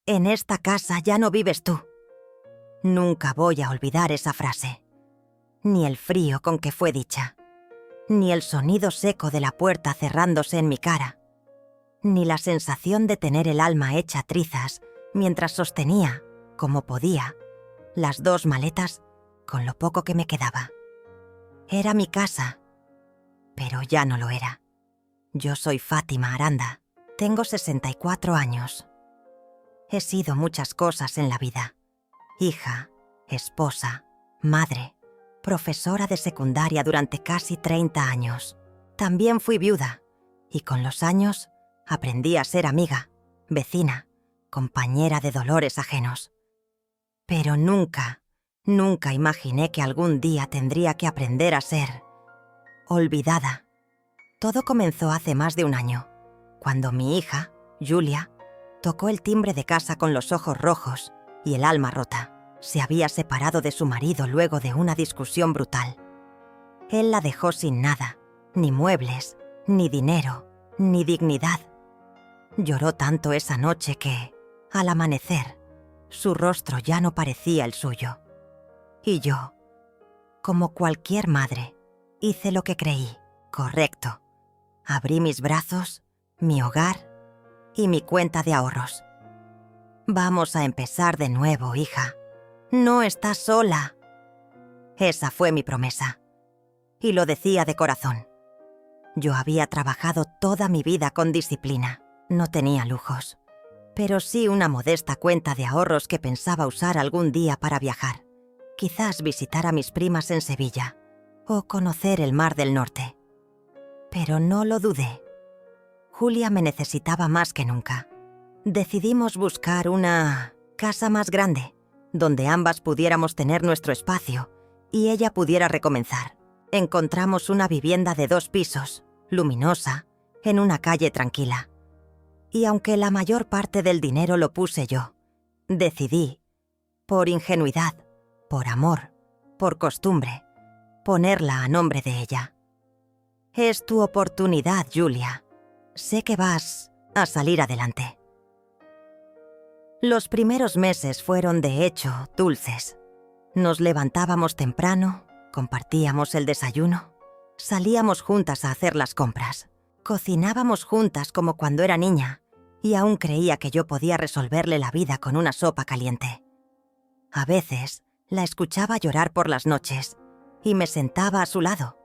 En esta casa ya no vives tú. Nunca voy a olvidar esa frase. Ni el frío con que fue dicha. Ni el sonido seco de la puerta cerrándose en mi cara. Ni la sensación de tener el alma hecha trizas mientras sostenía, como podía, las 2 maletas con lo poco que me quedaba. Era mi casa, pero ya no lo era. Yo soy Fátima Aranda. Tengo 64 años. He sido muchas cosas en la vida. Hija, esposa, madre, profesora de secundaria durante casi 30 años. También fui viuda y con los años aprendí a ser amiga, vecina, compañera de dolores ajenos. Pero nunca imaginé que algún día tendría que aprender a ser olvidada. Todo comenzó hace más de un año, cuando mi hija, Julia, tocó el timbre de casa con los ojos rojos y el alma rota. Se había separado de su marido luego de una discusión brutal. Él la dejó sin nada, ni muebles, ni dinero, ni dignidad. Lloró tanto esa noche que, al amanecer, su rostro ya no parecía el suyo. Y yo, como cualquier madre, hice lo que creí correcto. Abrí mis brazos, mi hogar y mi cuenta de ahorros. Vamos a empezar de nuevo, hija. No estás sola. Esa fue mi promesa. Y lo decía de corazón. Yo había trabajado toda mi vida con disciplina. No tenía lujos, pero sí una modesta cuenta de ahorros que pensaba usar algún día para viajar. Quizás visitar a mis primas en Sevilla o conocer el Mar del Norte. Pero no lo dudé. Julia me necesitaba más que nunca. Decidimos buscar una casa más grande, donde ambas pudiéramos tener nuestro espacio y ella pudiera recomenzar. Encontramos una vivienda de 2 pisos, luminosa, en una calle tranquila. Y aunque la mayor parte del dinero lo puse yo, decidí, por ingenuidad, por amor, por costumbre, ponerla a nombre de ella. Es tu oportunidad, Julia. Sé que vas a salir adelante. Los primeros meses fueron, de hecho, dulces. Nos levantábamos temprano, compartíamos el desayuno, salíamos juntas a hacer las compras, cocinábamos juntas como cuando era niña, y aún creía que yo podía resolverle la vida con una sopa caliente. A veces la escuchaba llorar por las noches y me sentaba a su lado.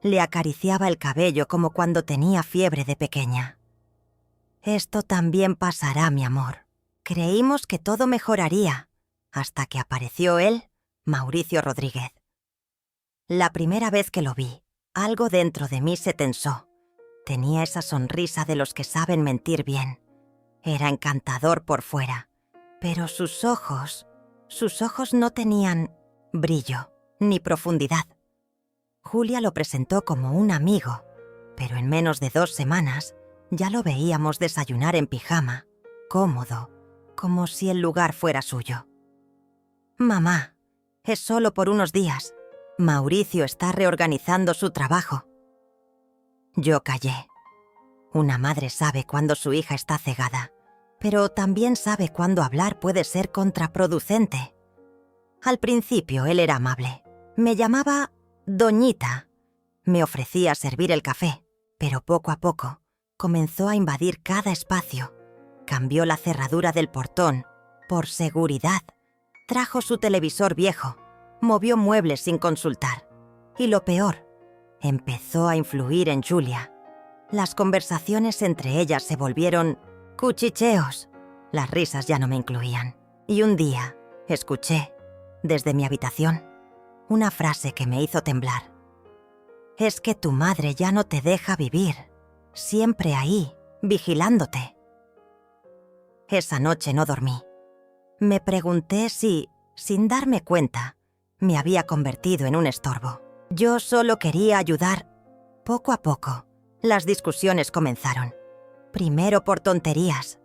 Le acariciaba el cabello como cuando tenía fiebre de pequeña. Esto también pasará, mi amor. Creímos que todo mejoraría, hasta que apareció él, Mauricio Rodríguez. La primera vez que lo vi, algo dentro de mí se tensó. Tenía esa sonrisa de los que saben mentir bien. Era encantador por fuera, pero sus ojos no tenían brillo ni profundidad. Julia lo presentó como un amigo, pero en menos de 2 semanas ya lo veíamos desayunar en pijama, cómodo, como si el lugar fuera suyo. «Mamá, es solo por unos días. Mauricio está reorganizando su trabajo». Yo callé. Una madre sabe cuando su hija está cegada, pero también sabe cuándo hablar puede ser contraproducente. Al principio él era amable. Me llamaba Doñita. Me ofrecía servir el café, pero poco a poco comenzó a invadir cada espacio. Cambió la cerradura del portón, por seguridad. Trajo su televisor viejo, movió muebles sin consultar. Y lo peor, empezó a influir en Julia. Las conversaciones entre ellas se volvieron cuchicheos. Las risas ya no me incluían. Y un día escuché, desde mi habitación, una frase que me hizo temblar. «Es que tu madre ya no te deja vivir, siempre ahí, vigilándote». Esa noche no dormí. Me pregunté si, sin darme cuenta, me había convertido en un estorbo. Yo solo quería ayudar. Poco a poco, las discusiones comenzaron. Primero por tonterías.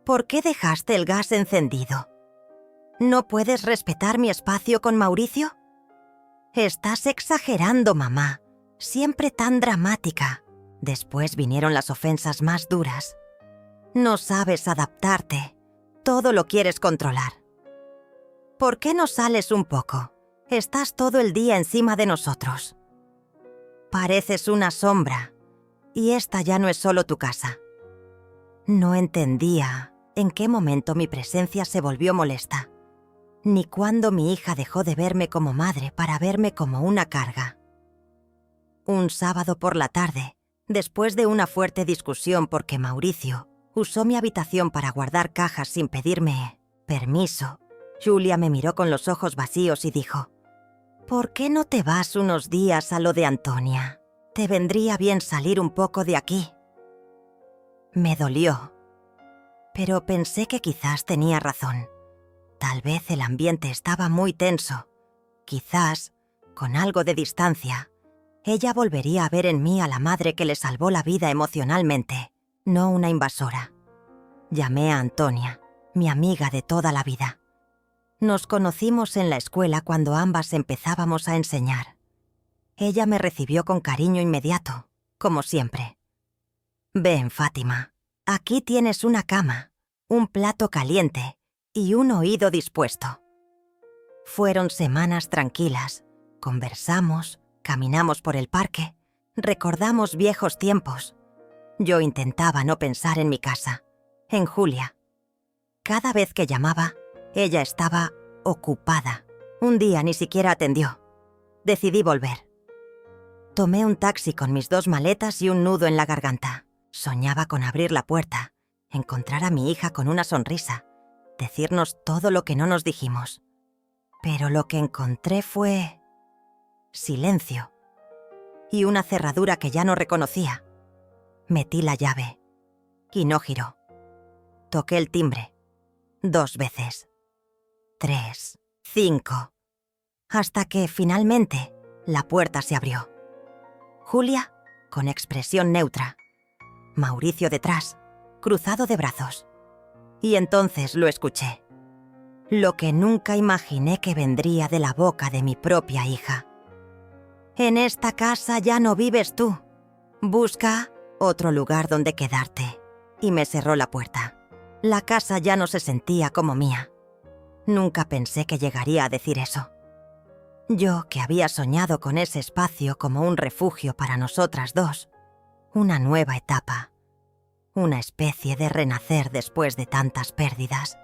¿Por qué dejaste el gas encendido? ¿No puedes respetar mi espacio con Mauricio? Estás exagerando, mamá. Siempre tan dramática. Después vinieron las ofensas más duras. No sabes adaptarte. Todo lo quieres controlar. ¿Por qué no sales un poco? Estás todo el día encima de nosotros. Pareces una sombra, y esta ya no es solo tu casa. No entendía en qué momento mi presencia se volvió molesta, ni cuándo mi hija dejó de verme como madre para verme como una carga. Un sábado por la tarde, después de una fuerte discusión porque Mauricio usó mi habitación para guardar cajas sin pedirme permiso, Julia me miró con los ojos vacíos y dijo: «¿Por qué no te vas unos días a lo de Antonia? Te vendría bien salir un poco de aquí». Me dolió, pero pensé que quizás tenía razón. Tal vez el ambiente estaba muy tenso. Quizás, con algo de distancia, ella volvería a ver en mí a la madre que le salvó la vida emocionalmente, no una invasora. Llamé a Antonia, mi amiga de toda la vida. Nos conocimos en la escuela cuando ambas empezábamos a enseñar. Ella me recibió con cariño inmediato, como siempre. «Ven, Fátima, aquí tienes una cama, un plato caliente y un oído dispuesto». Fueron semanas tranquilas. Conversamos, caminamos por el parque, recordamos viejos tiempos. Yo intentaba no pensar en mi casa, en Julia. Cada vez que llamaba, ella estaba ocupada. Un día ni siquiera atendió. Decidí volver. Tomé un taxi con mis 2 maletas y un nudo en la garganta. Soñaba con abrir la puerta, encontrar a mi hija con una sonrisa, decirnos todo lo que no nos dijimos. Pero lo que encontré fue silencio y una cerradura que ya no reconocía. Metí la llave y no giró. Toqué el timbre 2 veces, 3, 5, hasta que finalmente la puerta se abrió. Julia, con expresión neutra. Mauricio detrás, cruzado de brazos. Y entonces lo escuché. Lo que nunca imaginé que vendría de la boca de mi propia hija. «En esta casa ya no vives tú. Busca otro lugar donde quedarte». Y me cerró la puerta. La casa ya no se sentía como mía. Nunca pensé que llegaría a decir eso. Yo, que había soñado con ese espacio como un refugio para nosotras dos. Una nueva etapa. Una especie de renacer después de tantas pérdidas.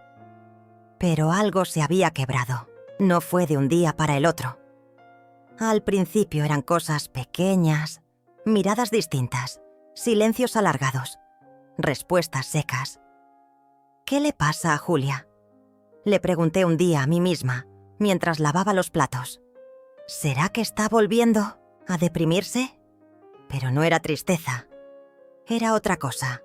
Pero algo se había quebrado. No fue de un día para el otro. Al principio eran cosas pequeñas, miradas distintas, silencios alargados, respuestas secas. «¿Qué le pasa a Julia?», le pregunté un día a mí misma mientras lavaba los platos. ¿Será que está volviendo a deprimirse? Pero no era tristeza. Era otra cosa.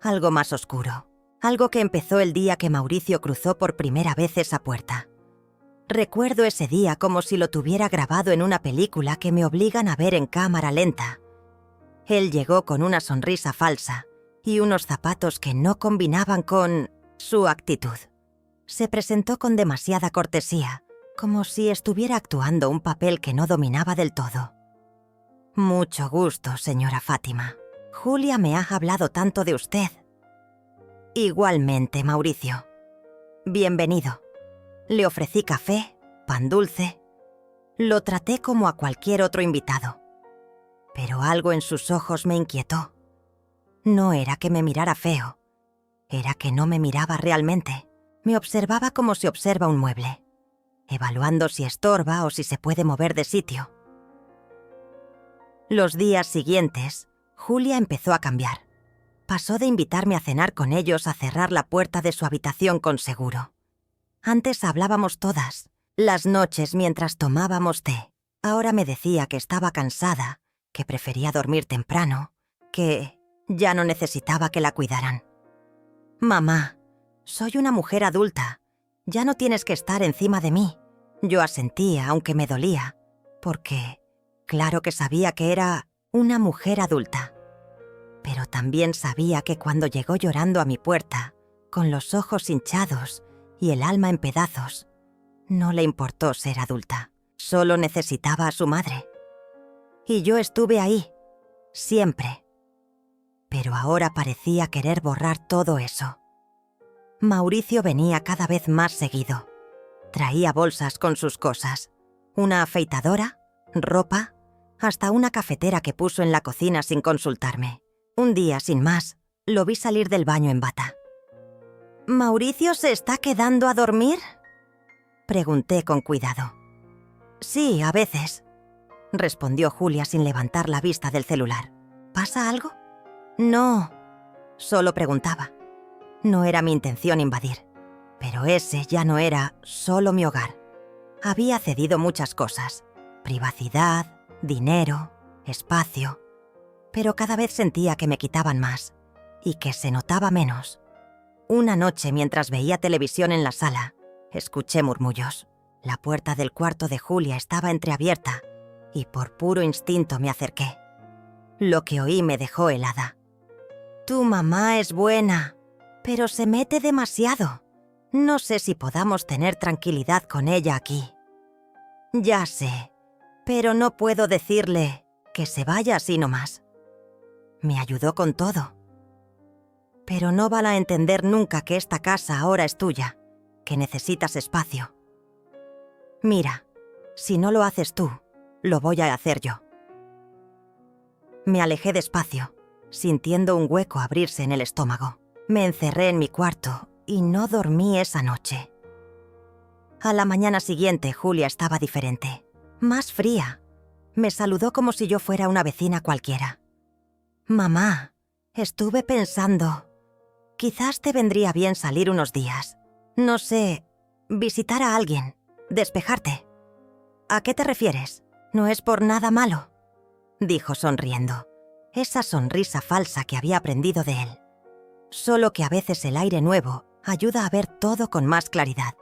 Algo más oscuro. Algo que empezó el día que Mauricio cruzó por primera vez esa puerta. Recuerdo ese día como si lo tuviera grabado en una película que me obligan a ver en cámara lenta. Él llegó con una sonrisa falsa y unos zapatos que no combinaban con su actitud. Se presentó con demasiada cortesía, como si estuviera actuando un papel que no dominaba del todo. «Mucho gusto, señora Fátima. Julia me ha hablado tanto de usted». «Igualmente, Mauricio. Bienvenido». Le ofrecí café, pan dulce. Lo traté como a cualquier otro invitado. Pero algo en sus ojos me inquietó. No era que me mirara feo. Era que no me miraba realmente. Me observaba como se observa un mueble, evaluando si estorba o si se puede mover de sitio. Los días siguientes, Julia empezó a cambiar. Pasó de invitarme a cenar con ellos a cerrar la puerta de su habitación con seguro. Antes hablábamos todas, las noches mientras tomábamos té. Ahora me decía que estaba cansada, que prefería dormir temprano, que ya no necesitaba que la cuidaran. «Mamá, soy una mujer adulta. Ya no tienes que estar encima de mí». Yo asentía, aunque me dolía, porque claro que sabía que era una mujer adulta. Pero también sabía que cuando llegó llorando a mi puerta, con los ojos hinchados y el alma en pedazos, no le importó ser adulta. Solo necesitaba a su madre. Y yo estuve ahí, siempre. Pero ahora parecía querer borrar todo eso. Mauricio venía cada vez más seguido. Traía bolsas con sus cosas, una afeitadora, ropa, hasta una cafetera que puso en la cocina sin consultarme. Un día, sin más, lo vi salir del baño en bata. ¿Mauricio se está quedando a dormir?, pregunté con cuidado. Sí, a veces, respondió Julia sin levantar la vista del celular. ¿Pasa algo? No, solo preguntaba. No era mi intención invadir, pero ese ya no era solo mi hogar. Había cedido muchas cosas: privacidad, dinero, espacio, pero cada vez sentía que me quitaban más y que se notaba menos. Una noche, mientras veía televisión en la sala, escuché murmullos. La puerta del cuarto de Julia estaba entreabierta y por puro instinto me acerqué. Lo que oí me dejó helada. Tu mamá es buena, pero se mete demasiado. No sé si podamos tener tranquilidad con ella aquí. Ya sé, pero no puedo decirle que se vaya así nomás. Me ayudó con todo. Pero no van a entender nunca que esta casa ahora es tuya, que necesitas espacio. Mira, si no lo haces tú, lo voy a hacer yo. Me alejé despacio, sintiendo un hueco abrirse en el estómago. Me encerré en mi cuarto y no dormí esa noche. A la mañana siguiente, Julia estaba diferente, más fría. Me saludó como si yo fuera una vecina cualquiera. Mamá, estuve pensando, quizás te vendría bien salir unos días. No sé, visitar a alguien, despejarte. ¿A qué te refieres? No es por nada malo, dijo sonriendo. Esa sonrisa falsa que había aprendido de él. Solo que a veces el aire nuevo ayuda a ver todo con más claridad.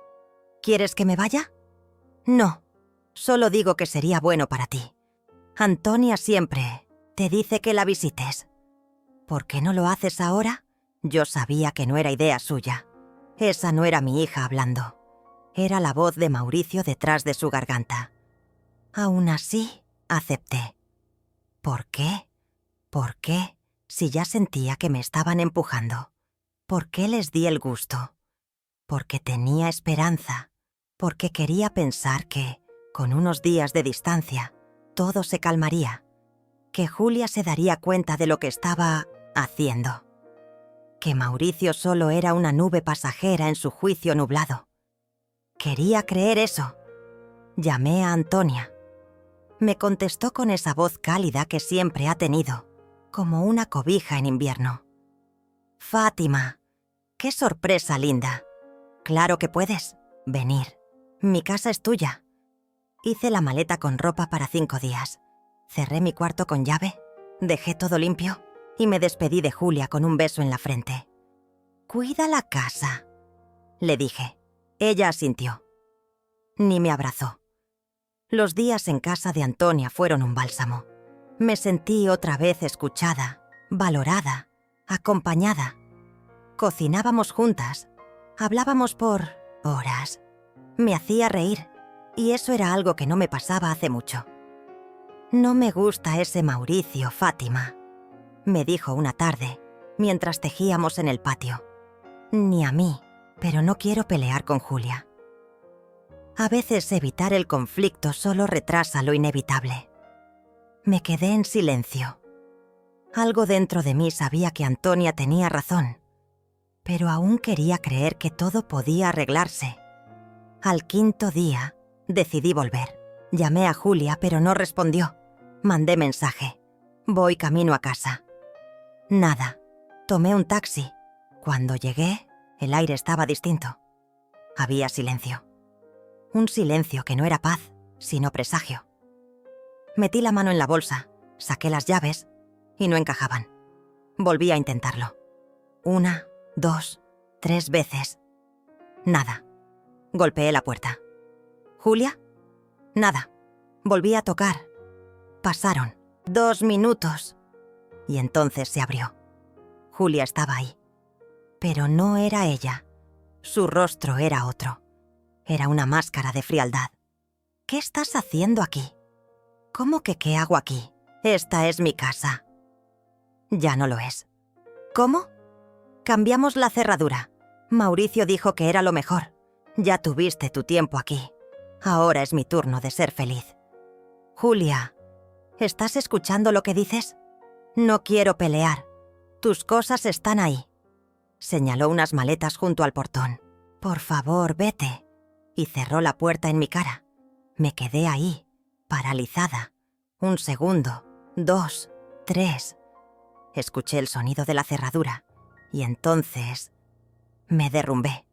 ¿Quieres que me vaya? No, solo digo que sería bueno para ti. Antonia siempre te dice que la visites. ¿Por qué no lo haces ahora? Yo sabía que no era idea suya. Esa no era mi hija hablando. Era la voz de Mauricio detrás de su garganta. Aún así, acepté. ¿Por qué? ¿Por qué? Si ya sentía que me estaban empujando. ¿Por qué les di el gusto? Porque tenía esperanza. Porque quería pensar que, con unos días de distancia, todo se calmaría. Que Julia se daría cuenta de lo que estaba haciendo. Que Mauricio solo era una nube pasajera en su juicio nublado. Quería creer eso. Llamé a Antonia. Me contestó con esa voz cálida que siempre ha tenido, como una cobija en invierno. Fátima, qué sorpresa linda. Claro que puedes venir. Mi casa es tuya. Hice la maleta con ropa para 5 días. Cerré mi cuarto con llave, dejé todo limpio y me despedí de Julia con un beso en la frente. Cuida la casa, le dije. Ella asintió. Ni me abrazó. Los días en casa de Antonia fueron un bálsamo. Me sentí otra vez escuchada, valorada, acompañada. Cocinábamos juntas, hablábamos por horas. Me hacía reír, y eso era algo que no me pasaba hace mucho. No me gusta ese Mauricio, Fátima, me dijo una tarde, mientras tejíamos en el patio. Ni a mí, pero no quiero pelear con Julia. A veces evitar el conflicto solo retrasa lo inevitable. Me quedé en silencio. Algo dentro de mí sabía que Antonia tenía razón, pero aún quería creer que todo podía arreglarse. Al 5.º día, decidí volver. Llamé a Julia, pero no respondió. Mandé mensaje. Voy camino a casa. Nada. Tomé un taxi. Cuando llegué, el aire estaba distinto. Había silencio. Un silencio que no era paz, sino presagio. Metí la mano en la bolsa, saqué las llaves y no encajaban. Volví a intentarlo. 1, 2, 3 veces. Nada. Golpeé la puerta. ¿Julia? Nada. Volví a tocar. Pasaron 2 minutos. Y entonces se abrió. Julia estaba ahí. Pero no era ella. Su rostro era otro. Era una máscara de frialdad. ¿Qué estás haciendo aquí? ¿Cómo que qué hago aquí? Esta es mi casa. Ya no lo es. ¿Cómo? Cambiamos la cerradura. Mauricio dijo que era lo mejor. Ya tuviste tu tiempo aquí. Ahora es mi turno de ser feliz. Julia, ¿estás escuchando lo que dices? No quiero pelear. Tus cosas están ahí. Señaló unas maletas junto al portón. Por favor, vete. Y cerró la puerta en mi cara. Me quedé ahí, paralizada. 1 segundo, 2, 3. Escuché el sonido de la cerradura y entonces me derrumbé.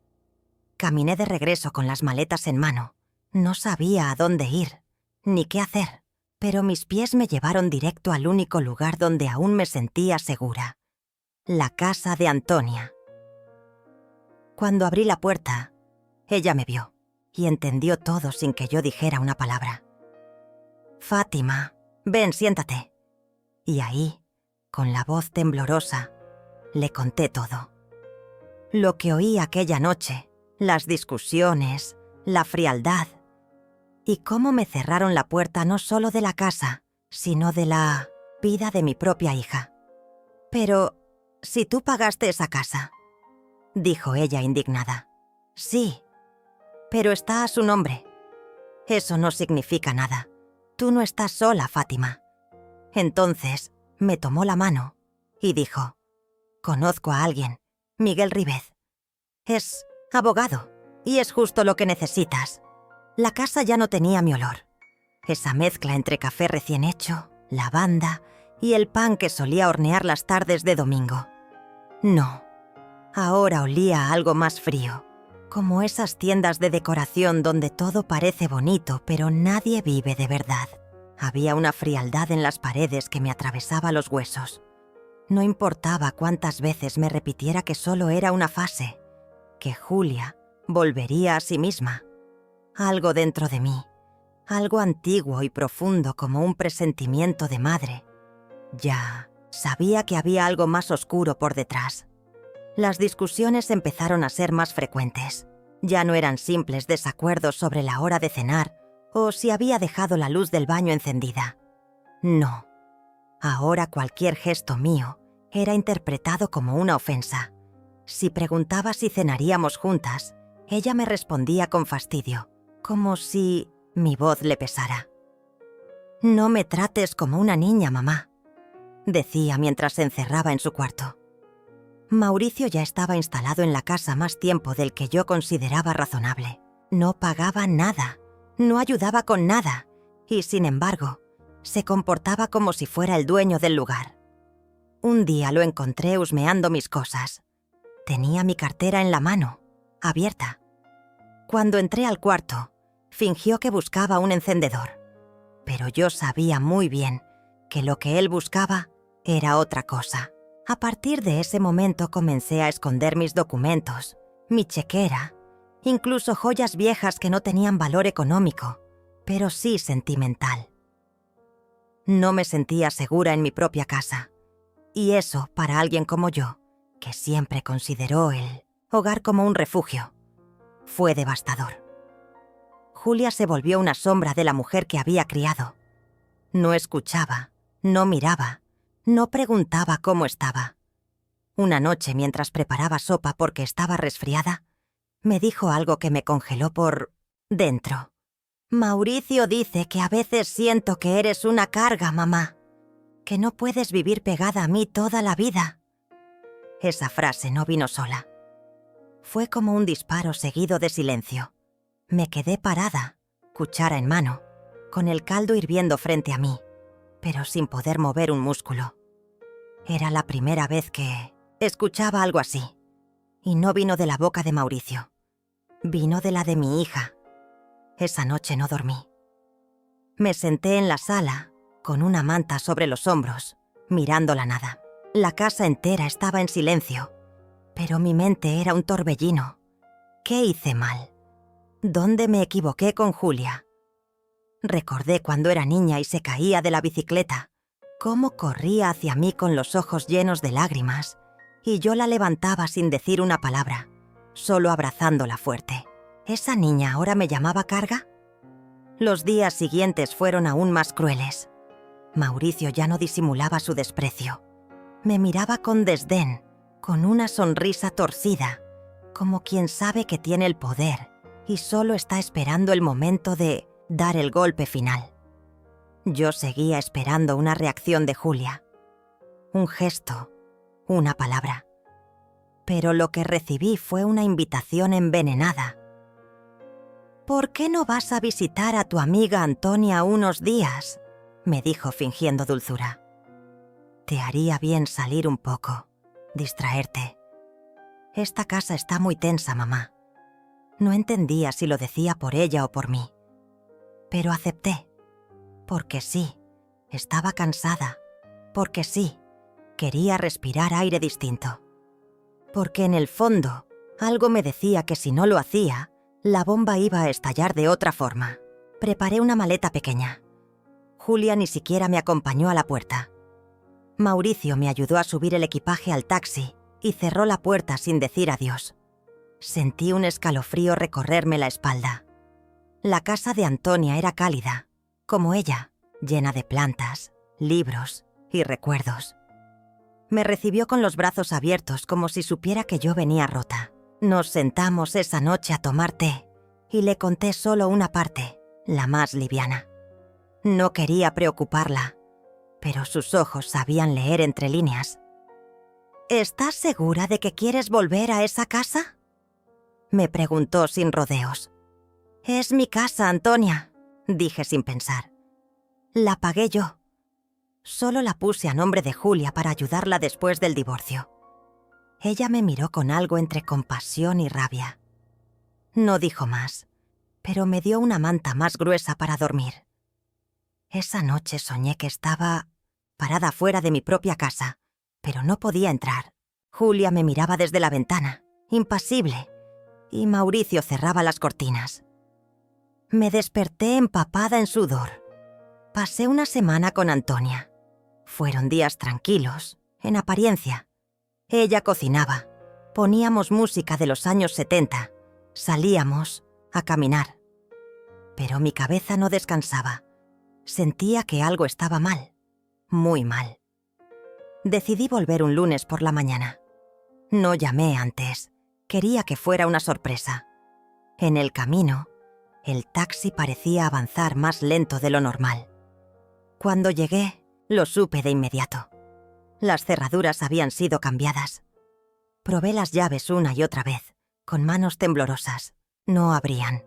Caminé de regreso con las maletas en mano. No sabía a dónde ir, ni qué hacer, pero mis pies me llevaron directo al único lugar donde aún me sentía segura. La casa de Antonia. Cuando abrí la puerta, ella me vio y entendió todo sin que yo dijera una palabra. Fátima, ven, siéntate. Y ahí, con la voz temblorosa, le conté todo. Lo que oí aquella noche, las discusiones, la frialdad, y cómo me cerraron la puerta no solo de la casa, sino de la vida de mi propia hija. Pero, si tú pagaste esa casa, dijo ella indignada. Sí, pero está a su nombre. Eso no significa nada. Tú no estás sola, Fátima. Entonces, me tomó la mano y dijo, conozco a alguien, Miguel Ribez. Es abogado y es justo lo que necesitas. La casa ya no tenía mi olor. Esa mezcla entre café recién hecho, lavanda y el pan que solía hornear las tardes de domingo. No, ahora olía a algo más frío, como esas tiendas de decoración donde todo parece bonito, pero nadie vive de verdad. Había una frialdad en las paredes que me atravesaba los huesos. No importaba cuántas veces me repitiera que solo era una fase, que Julia volvería a sí misma. Algo dentro de mí, algo antiguo y profundo como un presentimiento de madre. Ya sabía que había algo más oscuro por detrás. Las discusiones empezaron a ser más frecuentes. Ya no eran simples desacuerdos sobre la hora de cenar o si había dejado la luz del baño encendida. No. Ahora cualquier gesto mío era interpretado como una ofensa. Si preguntaba si cenaríamos juntas, ella me respondía con fastidio, como si mi voz le pesara. «No me trates como una niña, mamá», decía mientras se encerraba en su cuarto. Mauricio ya estaba instalado en la casa más tiempo del que yo consideraba razonable. No pagaba nada, no ayudaba con nada, y sin embargo, se comportaba como si fuera el dueño del lugar. Un día lo encontré husmeando mis cosas. Tenía mi cartera en la mano, abierta. Cuando entré al cuarto, fingió que buscaba un encendedor, pero yo sabía muy bien que lo que él buscaba era otra cosa. A partir de ese momento comencé a esconder mis documentos, mi chequera, incluso joyas viejas que no tenían valor económico, pero sí sentimental. No me sentía segura en mi propia casa, y eso, para alguien como yo, que siempre consideró el hogar como un refugio, fue devastador. Julia se volvió una sombra de la mujer que había criado. No escuchaba, no miraba, no preguntaba cómo estaba. Una noche, mientras preparaba sopa porque estaba resfriada, me dijo algo que me congeló por dentro. «Mauricio dice que a veces siento que eres una carga, mamá, que no puedes vivir pegada a mí toda la vida». Esa frase no vino sola. Fue como un disparo seguido de silencio. Me quedé parada, cuchara en mano, con el caldo hirviendo frente a mí, pero sin poder mover un músculo. Era la primera vez que escuchaba algo así, y no vino de la boca de Mauricio. Vino de la de mi hija. Esa noche no dormí. Me senté en la sala, con una manta sobre los hombros, mirando la nada. La casa entera estaba en silencio, pero mi mente era un torbellino. ¿Qué hice mal? ¿Dónde me equivoqué con Julia? Recordé cuando era niña y se caía de la bicicleta, cómo corría hacia mí con los ojos llenos de lágrimas, y yo la levantaba sin decir una palabra, solo abrazándola fuerte. ¿Esa niña ahora me llamaba carga? Los días siguientes fueron aún más crueles. Mauricio ya no disimulaba su desprecio. Me miraba con desdén, con una sonrisa torcida, como quien sabe que tiene el poder y solo está esperando el momento de dar el golpe final. Yo seguía esperando una reacción de Julia, un gesto, una palabra. Pero lo que recibí fue una invitación envenenada. «¿Por qué no vas a visitar a tu amiga Antonia unos días?», me dijo fingiendo dulzura. «Te haría bien salir un poco, distraerte. Esta casa está muy tensa, mamá». No entendía si lo decía por ella o por mí. Pero acepté. Porque sí, estaba cansada. Porque sí, quería respirar aire distinto. Porque en el fondo, algo me decía que si no lo hacía, la bomba iba a estallar de otra forma. Preparé una maleta pequeña. Julia ni siquiera me acompañó a la puerta. Mauricio me ayudó a subir el equipaje al taxi y cerró la puerta sin decir adiós. Sentí un escalofrío recorrerme la espalda. La casa de Antonia era cálida, como ella, llena de plantas, libros y recuerdos. Me recibió con los brazos abiertos como si supiera que yo venía rota. Nos sentamos esa noche a tomar té y le conté solo una parte, la más liviana. No quería preocuparla, pero sus ojos sabían leer entre líneas. «¿Estás segura de que quieres volver a esa casa?», me preguntó sin rodeos. «Es mi casa, Antonia», dije sin pensar. «La pagué yo. Solo la puse a nombre de Julia para ayudarla después del divorcio». Ella me miró con algo entre compasión y rabia. No dijo más, pero me dio una manta más gruesa para dormir. Esa noche soñé que estaba parada fuera de mi propia casa, pero no podía entrar. Julia me miraba desde la ventana, impasible, y Mauricio cerraba las cortinas. Me desperté empapada en sudor. Pasé una semana con Antonia. Fueron días tranquilos, en apariencia. Ella cocinaba, poníamos música de los años 70, salíamos a caminar. Pero mi cabeza no descansaba. Sentía que algo estaba mal, muy mal. Decidí volver un lunes por la mañana. No llamé antes, quería que fuera una sorpresa. En el camino, el taxi parecía avanzar más lento de lo normal. Cuando llegué, lo supe de inmediato. Las cerraduras habían sido cambiadas. Probé las llaves una y otra vez, con manos temblorosas. No abrían.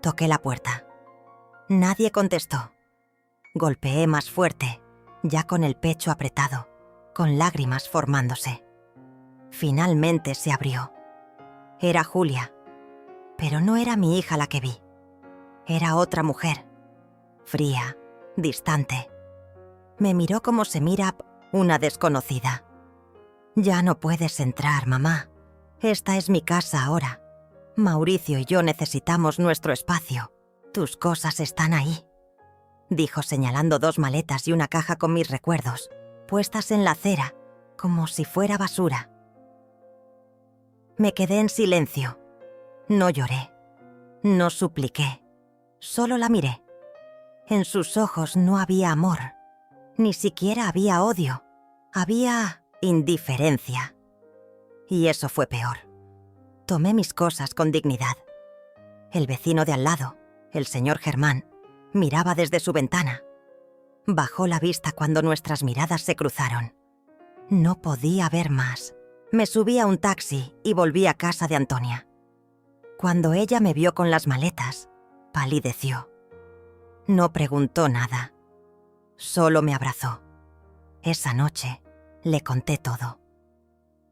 Toqué la puerta. Nadie contestó. Golpeé más fuerte, ya con el pecho apretado, con lágrimas formándose. Finalmente se abrió. Era Julia, pero no era mi hija la que vi. Era otra mujer, fría, distante. Me miró como se mira una desconocida. «Ya no puedes entrar, mamá. Esta es mi casa ahora. Mauricio y yo necesitamos nuestro espacio. Tus cosas están ahí», dijo señalando 2 maletas y una caja con mis recuerdos, puestas en la acera, como si fuera basura. Me quedé en silencio. No lloré. No supliqué. Solo la miré. En sus ojos no había amor. Ni siquiera había odio. Había indiferencia. Y eso fue peor. Tomé mis cosas con dignidad. El vecino de al lado, el señor Germán, miraba desde su ventana. Bajó la vista cuando nuestras miradas se cruzaron. No podía ver más. Me subí a un taxi y volví a casa de Antonia. Cuando ella me vio con las maletas, palideció. No preguntó nada. Solo me abrazó. Esa noche le conté todo.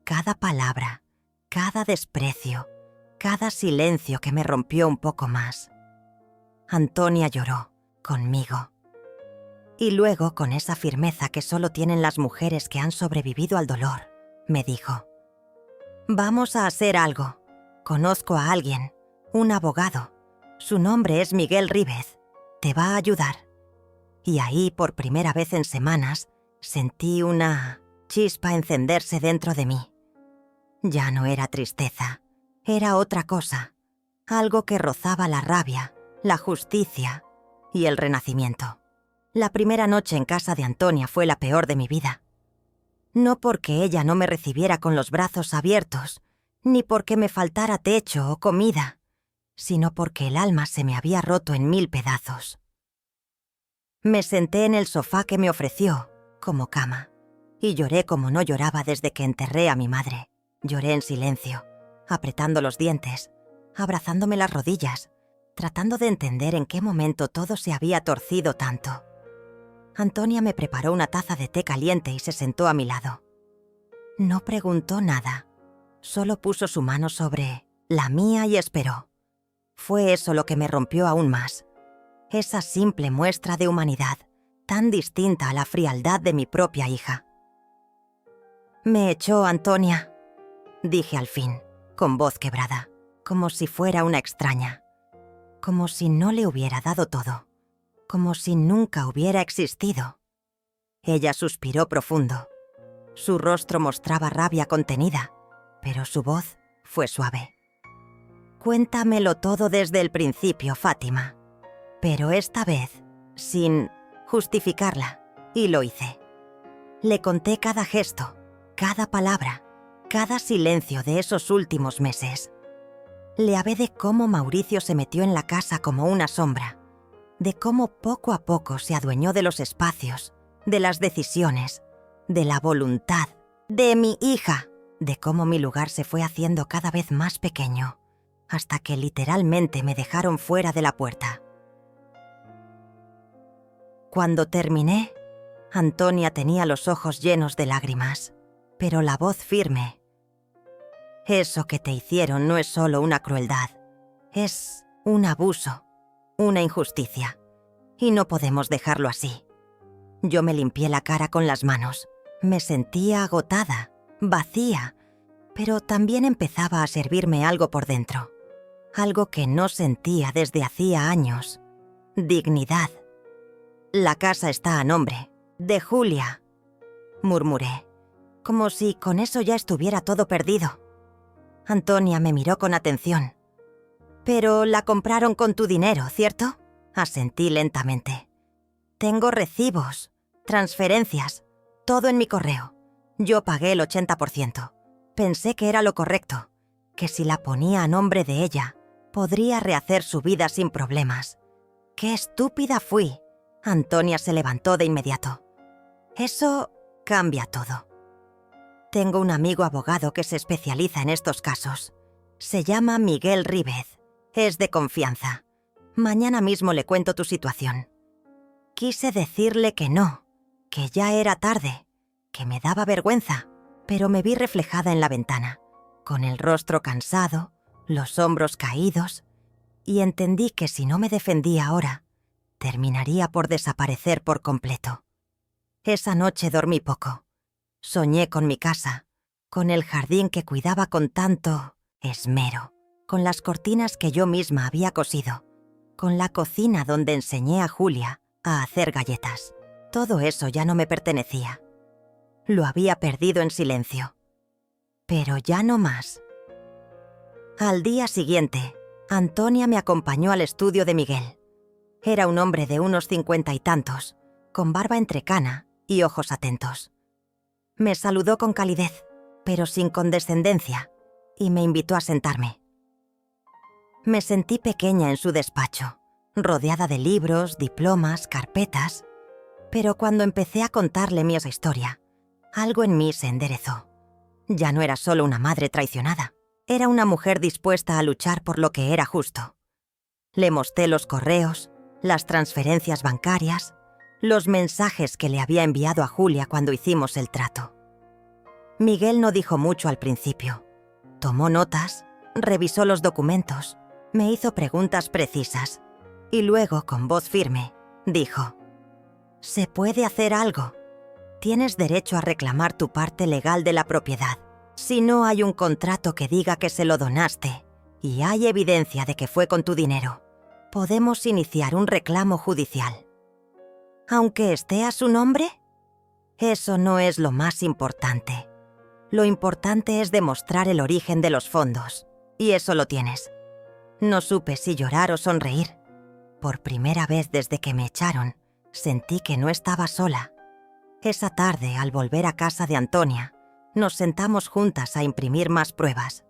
Cada palabra, cada desprecio, cada silencio que me rompió un poco más. Antonia lloró, conmigo. Y luego, con esa firmeza que solo tienen las mujeres que han sobrevivido al dolor, me dijo: «Vamos a hacer algo. Conozco a alguien, un abogado. Su nombre es Miguel Ríbez. Te va a ayudar». Y ahí, por primera vez en semanas, sentí una chispa encenderse dentro de mí. Ya no era tristeza, era otra cosa, algo que rozaba la rabia, la justicia y el renacimiento. La primera noche en casa de Antonia fue la peor de mi vida. No porque ella no me recibiera con los brazos abiertos, ni porque me faltara techo o comida, sino porque el alma se me había roto en 1000 pedazos. Me senté en el sofá que me ofreció, como cama, y lloré como no lloraba desde que enterré a mi madre. Lloré en silencio, apretando los dientes, abrazándome las rodillas, tratando de entender en qué momento todo se había torcido tanto. Antonia me preparó una taza de té caliente y se sentó a mi lado. No preguntó nada, solo puso su mano sobre la mía y esperó. Fue eso lo que me rompió aún más. Esa simple muestra de humanidad, tan distinta a la frialdad de mi propia hija. «Me echó, Antonia», dije al fin, con voz quebrada, como si fuera una extraña, como si no le hubiera dado todo, como si nunca hubiera existido. Ella suspiró profundo. Su rostro mostraba rabia contenida, pero su voz fue suave. «Cuéntamelo todo desde el principio, Fátima». Pero esta vez, sin justificarla, y lo hice. Le conté cada gesto, cada palabra, cada silencio de esos últimos meses. Le hablé de cómo Mauricio se metió en la casa como una sombra, de cómo poco a poco se adueñó de los espacios, de las decisiones, de la voluntad, de mi hija, de cómo mi lugar se fue haciendo cada vez más pequeño, hasta que literalmente me dejaron fuera de la puerta. Cuando terminé, Antonia tenía los ojos llenos de lágrimas, pero la voz firme. «Eso que te hicieron no es solo una crueldad, es un abuso, una injusticia, y no podemos dejarlo así». Yo me limpié la cara con las manos. Me sentía agotada, vacía, pero también empezaba a servirme algo por dentro, algo que no sentía desde hacía años: dignidad. «La casa está a nombre de Julia», murmuré, como si con eso ya estuviera todo perdido. Antonia me miró con atención. «Pero la compraron con tu dinero, ¿cierto?», asentí lentamente. «Tengo recibos, transferencias, todo en mi correo. Yo pagué el 80%. Pensé que era lo correcto, que si la ponía a nombre de ella, podría rehacer su vida sin problemas. ¡Qué estúpida fui!». Antonia se levantó de inmediato. «Eso cambia todo. Tengo un amigo abogado que se especializa en estos casos. Se llama Miguel Ríbez. Es de confianza. Mañana mismo le cuento tu situación». Quise decirle que no, que ya era tarde, que me daba vergüenza, pero me vi reflejada en la ventana, con el rostro cansado, los hombros caídos, y entendí que si no me defendía ahora, terminaría por desaparecer por completo. Esa noche dormí poco. Soñé con mi casa, con el jardín que cuidaba con tanto esmero, con las cortinas que yo misma había cosido, con la cocina donde enseñé a Julia a hacer galletas. Todo eso ya no me pertenecía. Lo había perdido en silencio. Pero ya no más. Al día siguiente, Antonia me acompañó al estudio de Miguel. Era un hombre de unos 50 y tantos, con barba entrecana y ojos atentos. Me saludó con calidez, pero sin condescendencia, y me invitó a sentarme. Me sentí pequeña en su despacho, rodeada de libros, diplomas, carpetas, pero cuando empecé a contarle mi historia, algo en mí se enderezó. Ya no era solo una madre traicionada, era una mujer dispuesta a luchar por lo que era justo. Le mostré los correos, las transferencias bancarias, los mensajes que le había enviado a Julia cuando hicimos el trato. Miguel no dijo mucho al principio. Tomó notas, revisó los documentos, me hizo preguntas precisas y luego, con voz firme, dijo: «Se puede hacer algo. Tienes derecho a reclamar tu parte legal de la propiedad. Si no hay un contrato que diga que se lo donaste y hay evidencia de que fue con tu dinero, podemos iniciar un reclamo judicial. Aunque esté a su nombre, eso no es lo más importante. Lo importante es demostrar el origen de los fondos, y eso lo tienes». No supe si llorar o sonreír. Por primera vez desde que me echaron, sentí que no estaba sola. Esa tarde, al volver a casa de Antonia, nos sentamos juntas a imprimir más pruebas.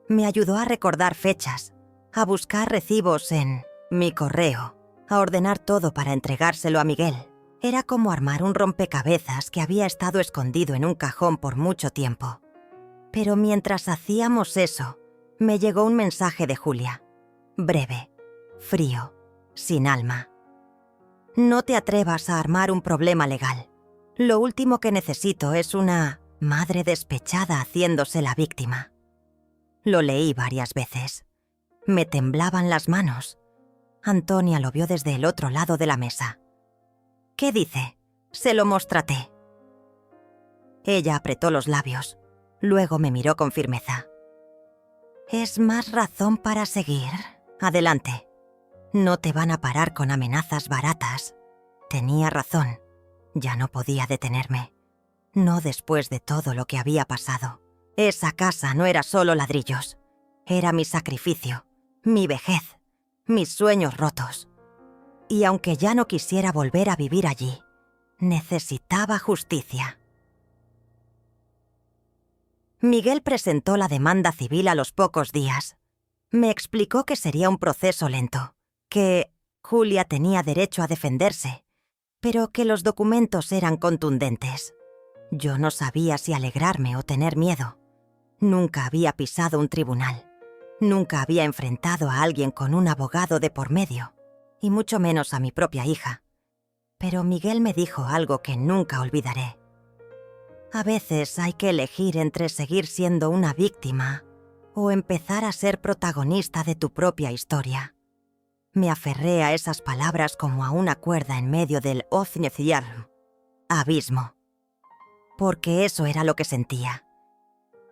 Me ayudó a recordar fechas, a buscar recibos en mi correo, a ordenar todo para entregárselo a Miguel. Era como armar un rompecabezas que había estado escondido en un cajón por mucho tiempo. Pero mientras hacíamos eso, me llegó un mensaje de Julia. Breve, frío, sin alma. No te atrevas a armar un problema legal. Lo último que necesito es una madre despechada haciéndose la víctima. Lo leí varias veces. Me temblaban las manos. Antonia lo vio desde el otro lado de la mesa. ¿Qué dice? Se lo mostraré. Ella apretó los labios. Luego me miró con firmeza. Es más razón para seguir. Adelante. No te van a parar con amenazas baratas. Tenía razón. Ya no podía detenerme. No después de todo lo que había pasado. Esa casa no era solo ladrillos. Era mi sacrificio, mi vejez, mis sueños rotos. Y aunque ya no quisiera volver a vivir allí, necesitaba justicia. Miguel presentó la demanda civil a los pocos días. Me explicó que sería un proceso lento, que Julia tenía derecho a defenderse, pero que los documentos eran contundentes. Yo no sabía si alegrarme o tener miedo. Nunca había pisado un tribunal. Nunca había enfrentado a alguien con un abogado de por medio, y mucho menos a mi propia hija. Pero Miguel me dijo algo que nunca olvidaré. A veces hay que elegir entre seguir siendo una víctima o empezar a ser protagonista de tu propia historia. Me aferré a esas palabras como a una cuerda en medio del Ofneciarm, abismo. Porque eso era lo que sentía.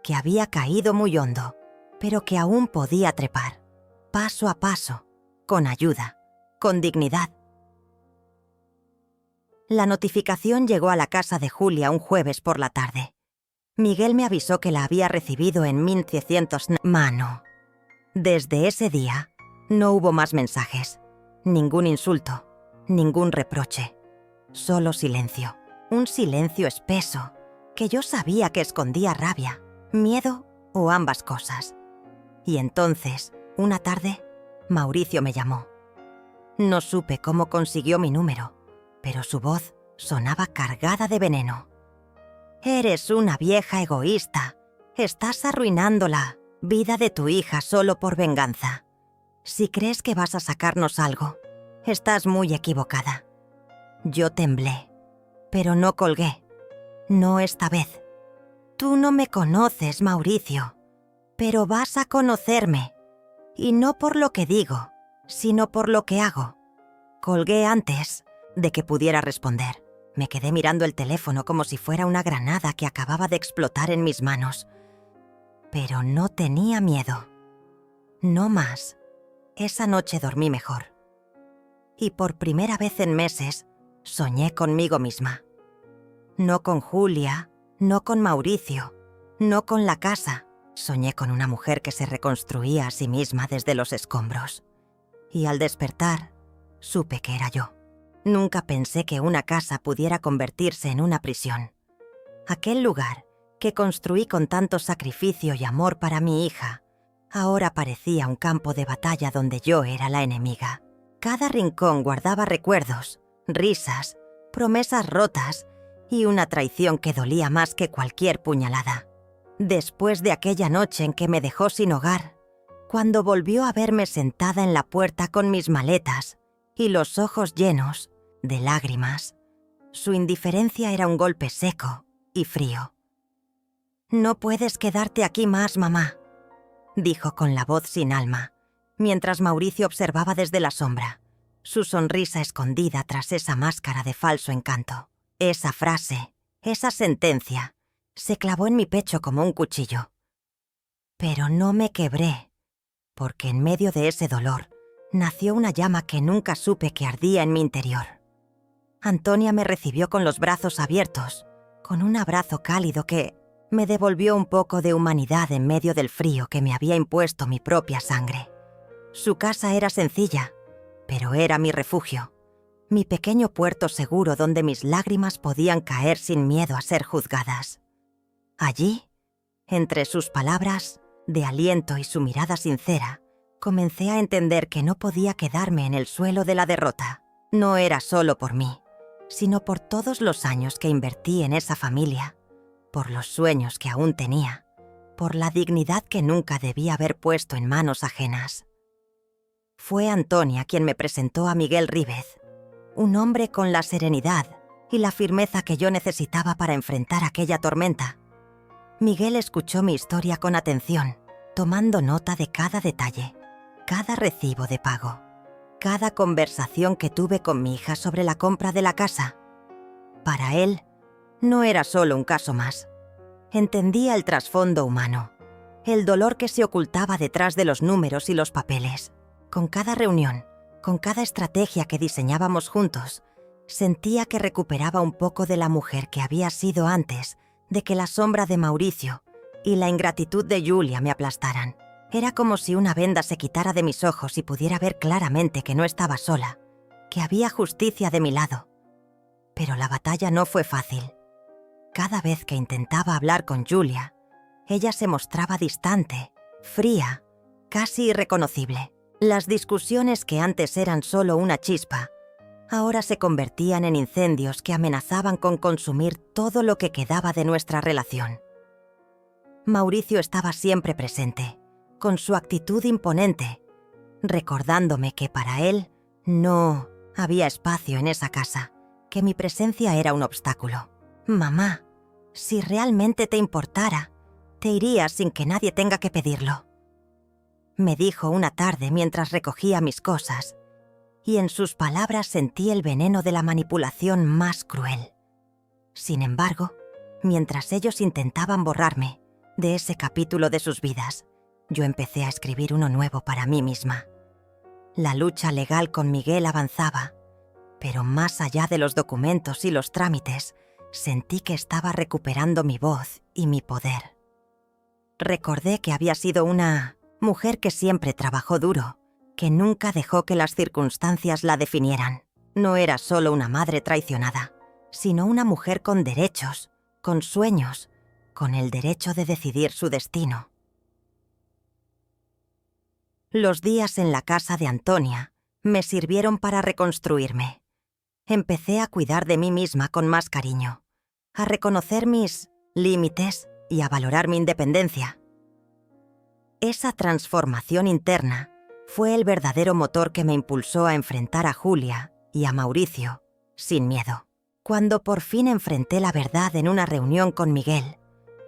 Que había caído muy hondo, pero que aún podía trepar, paso a paso, con ayuda, con dignidad. La notificación llegó a la casa de Julia un jueves por la tarde. Miguel me avisó que la había recibido en 1600 mano. Desde ese día, no hubo más mensajes, ningún insulto, ningún reproche, solo silencio. Un silencio espeso, que yo sabía que escondía rabia, miedo o ambas cosas. Y entonces, una tarde, Mauricio me llamó. No supe cómo consiguió mi número, pero su voz sonaba cargada de veneno. Eres una vieja egoísta. Estás arruinando la vida de tu hija solo por venganza. Si crees que vas a sacarnos algo, estás muy equivocada. Yo temblé, pero no colgué. No esta vez. Tú no me conoces, Mauricio, pero vas a conocerme. Y no por lo que digo, sino por lo que hago. Colgué antes de que pudiera responder. Me quedé mirando el teléfono como si fuera una granada que acababa de explotar en mis manos. Pero no tenía miedo. No más. Esa noche dormí mejor. Y por primera vez en meses, soñé conmigo misma. No con Julia, no con Mauricio, no con la casa. Soñé con una mujer que se reconstruía a sí misma desde los escombros. Y al despertar, supe que era yo. Nunca pensé que una casa pudiera convertirse en una prisión. Aquel lugar, que construí con tanto sacrificio y amor para mi hija, ahora parecía un campo de batalla donde yo era la enemiga. Cada rincón guardaba recuerdos, risas, promesas rotas y una traición que dolía más que cualquier puñalada. Después de aquella noche en que me dejó sin hogar, cuando volvió a verme sentada en la puerta con mis maletas y los ojos llenos de lágrimas, su indiferencia era un golpe seco y frío. «No puedes quedarte aquí más, mamá», dijo con la voz sin alma, mientras Mauricio observaba desde la sombra, su sonrisa escondida tras esa máscara de falso encanto. Esa frase, esa sentencia, se clavó en mi pecho como un cuchillo. Pero no me quebré, porque en medio de ese dolor nació una llama que nunca supe que ardía en mi interior. Antonia me recibió con los brazos abiertos, con un abrazo cálido que me devolvió un poco de humanidad en medio del frío que me había impuesto mi propia sangre. Su casa era sencilla, pero era mi refugio, mi pequeño puerto seguro donde mis lágrimas podían caer sin miedo a ser juzgadas. Allí, entre sus palabras, de aliento y su mirada sincera, comencé a entender que no podía quedarme en el suelo de la derrota. No era solo por mí, sino por todos los años que invertí en esa familia, por los sueños que aún tenía, por la dignidad que nunca debía haber puesto en manos ajenas. Fue Antonia quien me presentó a Miguel Ríbez, un hombre con la serenidad y la firmeza que yo necesitaba para enfrentar aquella tormenta. Miguel escuchó mi historia con atención, tomando nota de cada detalle, cada recibo de pago, cada conversación que tuve con mi hija sobre la compra de la casa. Para él, no era solo un caso más. Entendía el trasfondo humano, el dolor que se ocultaba detrás de los números y los papeles. Con cada reunión, con cada estrategia que diseñábamos juntos, sentía que recuperaba un poco de la mujer que había sido antes de que la sombra de Mauricio y la ingratitud de Julia me aplastaran. Era como si una venda se quitara de mis ojos y pudiera ver claramente que no estaba sola, que había justicia de mi lado. Pero la batalla no fue fácil. Cada vez que intentaba hablar con Julia, ella se mostraba distante, fría, casi irreconocible. Las discusiones que antes eran solo una chispa, ahora se convertían en incendios que amenazaban con consumir todo lo que quedaba de nuestra relación. Mauricio estaba siempre presente, con su actitud imponente, recordándome que para él no había espacio en esa casa, que mi presencia era un obstáculo. «Mamá, si realmente te importara, te irías sin que nadie tenga que pedirlo», me dijo una tarde mientras recogía mis cosas, y en sus palabras sentí el veneno de la manipulación más cruel. Sin embargo, mientras ellos intentaban borrarme de ese capítulo de sus vidas, yo empecé a escribir uno nuevo para mí misma. La lucha legal con Miguel avanzaba, pero más allá de los documentos y los trámites, sentí que estaba recuperando mi voz y mi poder. Recordé que había sido una mujer que siempre trabajó duro, que nunca dejó que las circunstancias la definieran. No era solo una madre traicionada, sino una mujer con derechos, con sueños, con el derecho de decidir su destino. Los días en la casa de Antonia me sirvieron para reconstruirme. Empecé a cuidar de mí misma con más cariño, a reconocer mis límites y a valorar mi independencia. Esa transformación interna fue el verdadero motor que me impulsó a enfrentar a Julia y a Mauricio sin miedo. Cuando por fin enfrenté la verdad en una reunión con Miguel,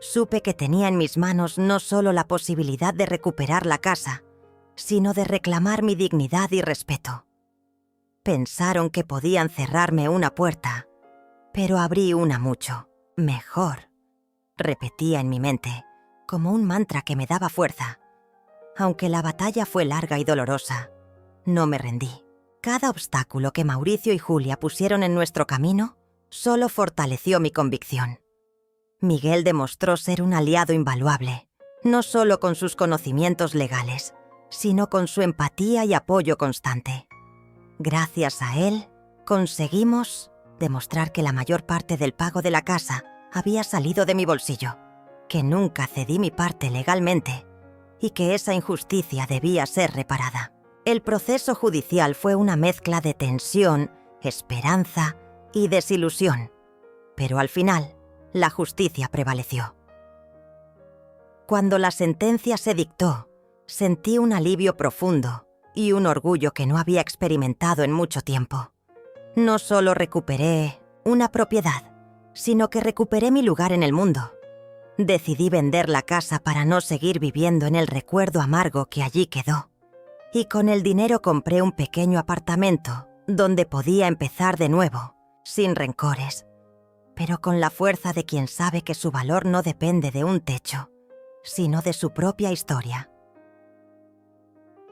supe que tenía en mis manos no solo la posibilidad de recuperar la casa, sino de reclamar mi dignidad y respeto. Pensaron que podían cerrarme una puerta, pero abrí una mucho mejor. Repetía en mi mente, como un mantra que me daba fuerza. Aunque la batalla fue larga y dolorosa, no me rendí. Cada obstáculo que Mauricio y Julia pusieron en nuestro camino solo fortaleció mi convicción. Miguel demostró ser un aliado invaluable, no solo con sus conocimientos legales, sino con su empatía y apoyo constante. Gracias a él, conseguimos demostrar que la mayor parte del pago de la casa había salido de mi bolsillo, que nunca cedí mi parte legalmente y que esa injusticia debía ser reparada. El proceso judicial fue una mezcla de tensión, esperanza y desilusión, pero al final, la justicia prevaleció. Cuando la sentencia se dictó, sentí un alivio profundo y un orgullo que no había experimentado en mucho tiempo. No solo recuperé una propiedad, sino que recuperé mi lugar en el mundo. Decidí vender la casa para no seguir viviendo en el recuerdo amargo que allí quedó. Y con el dinero compré un pequeño apartamento donde podía empezar de nuevo, sin rencores, pero con la fuerza de quien sabe que su valor no depende de un techo, sino de su propia historia.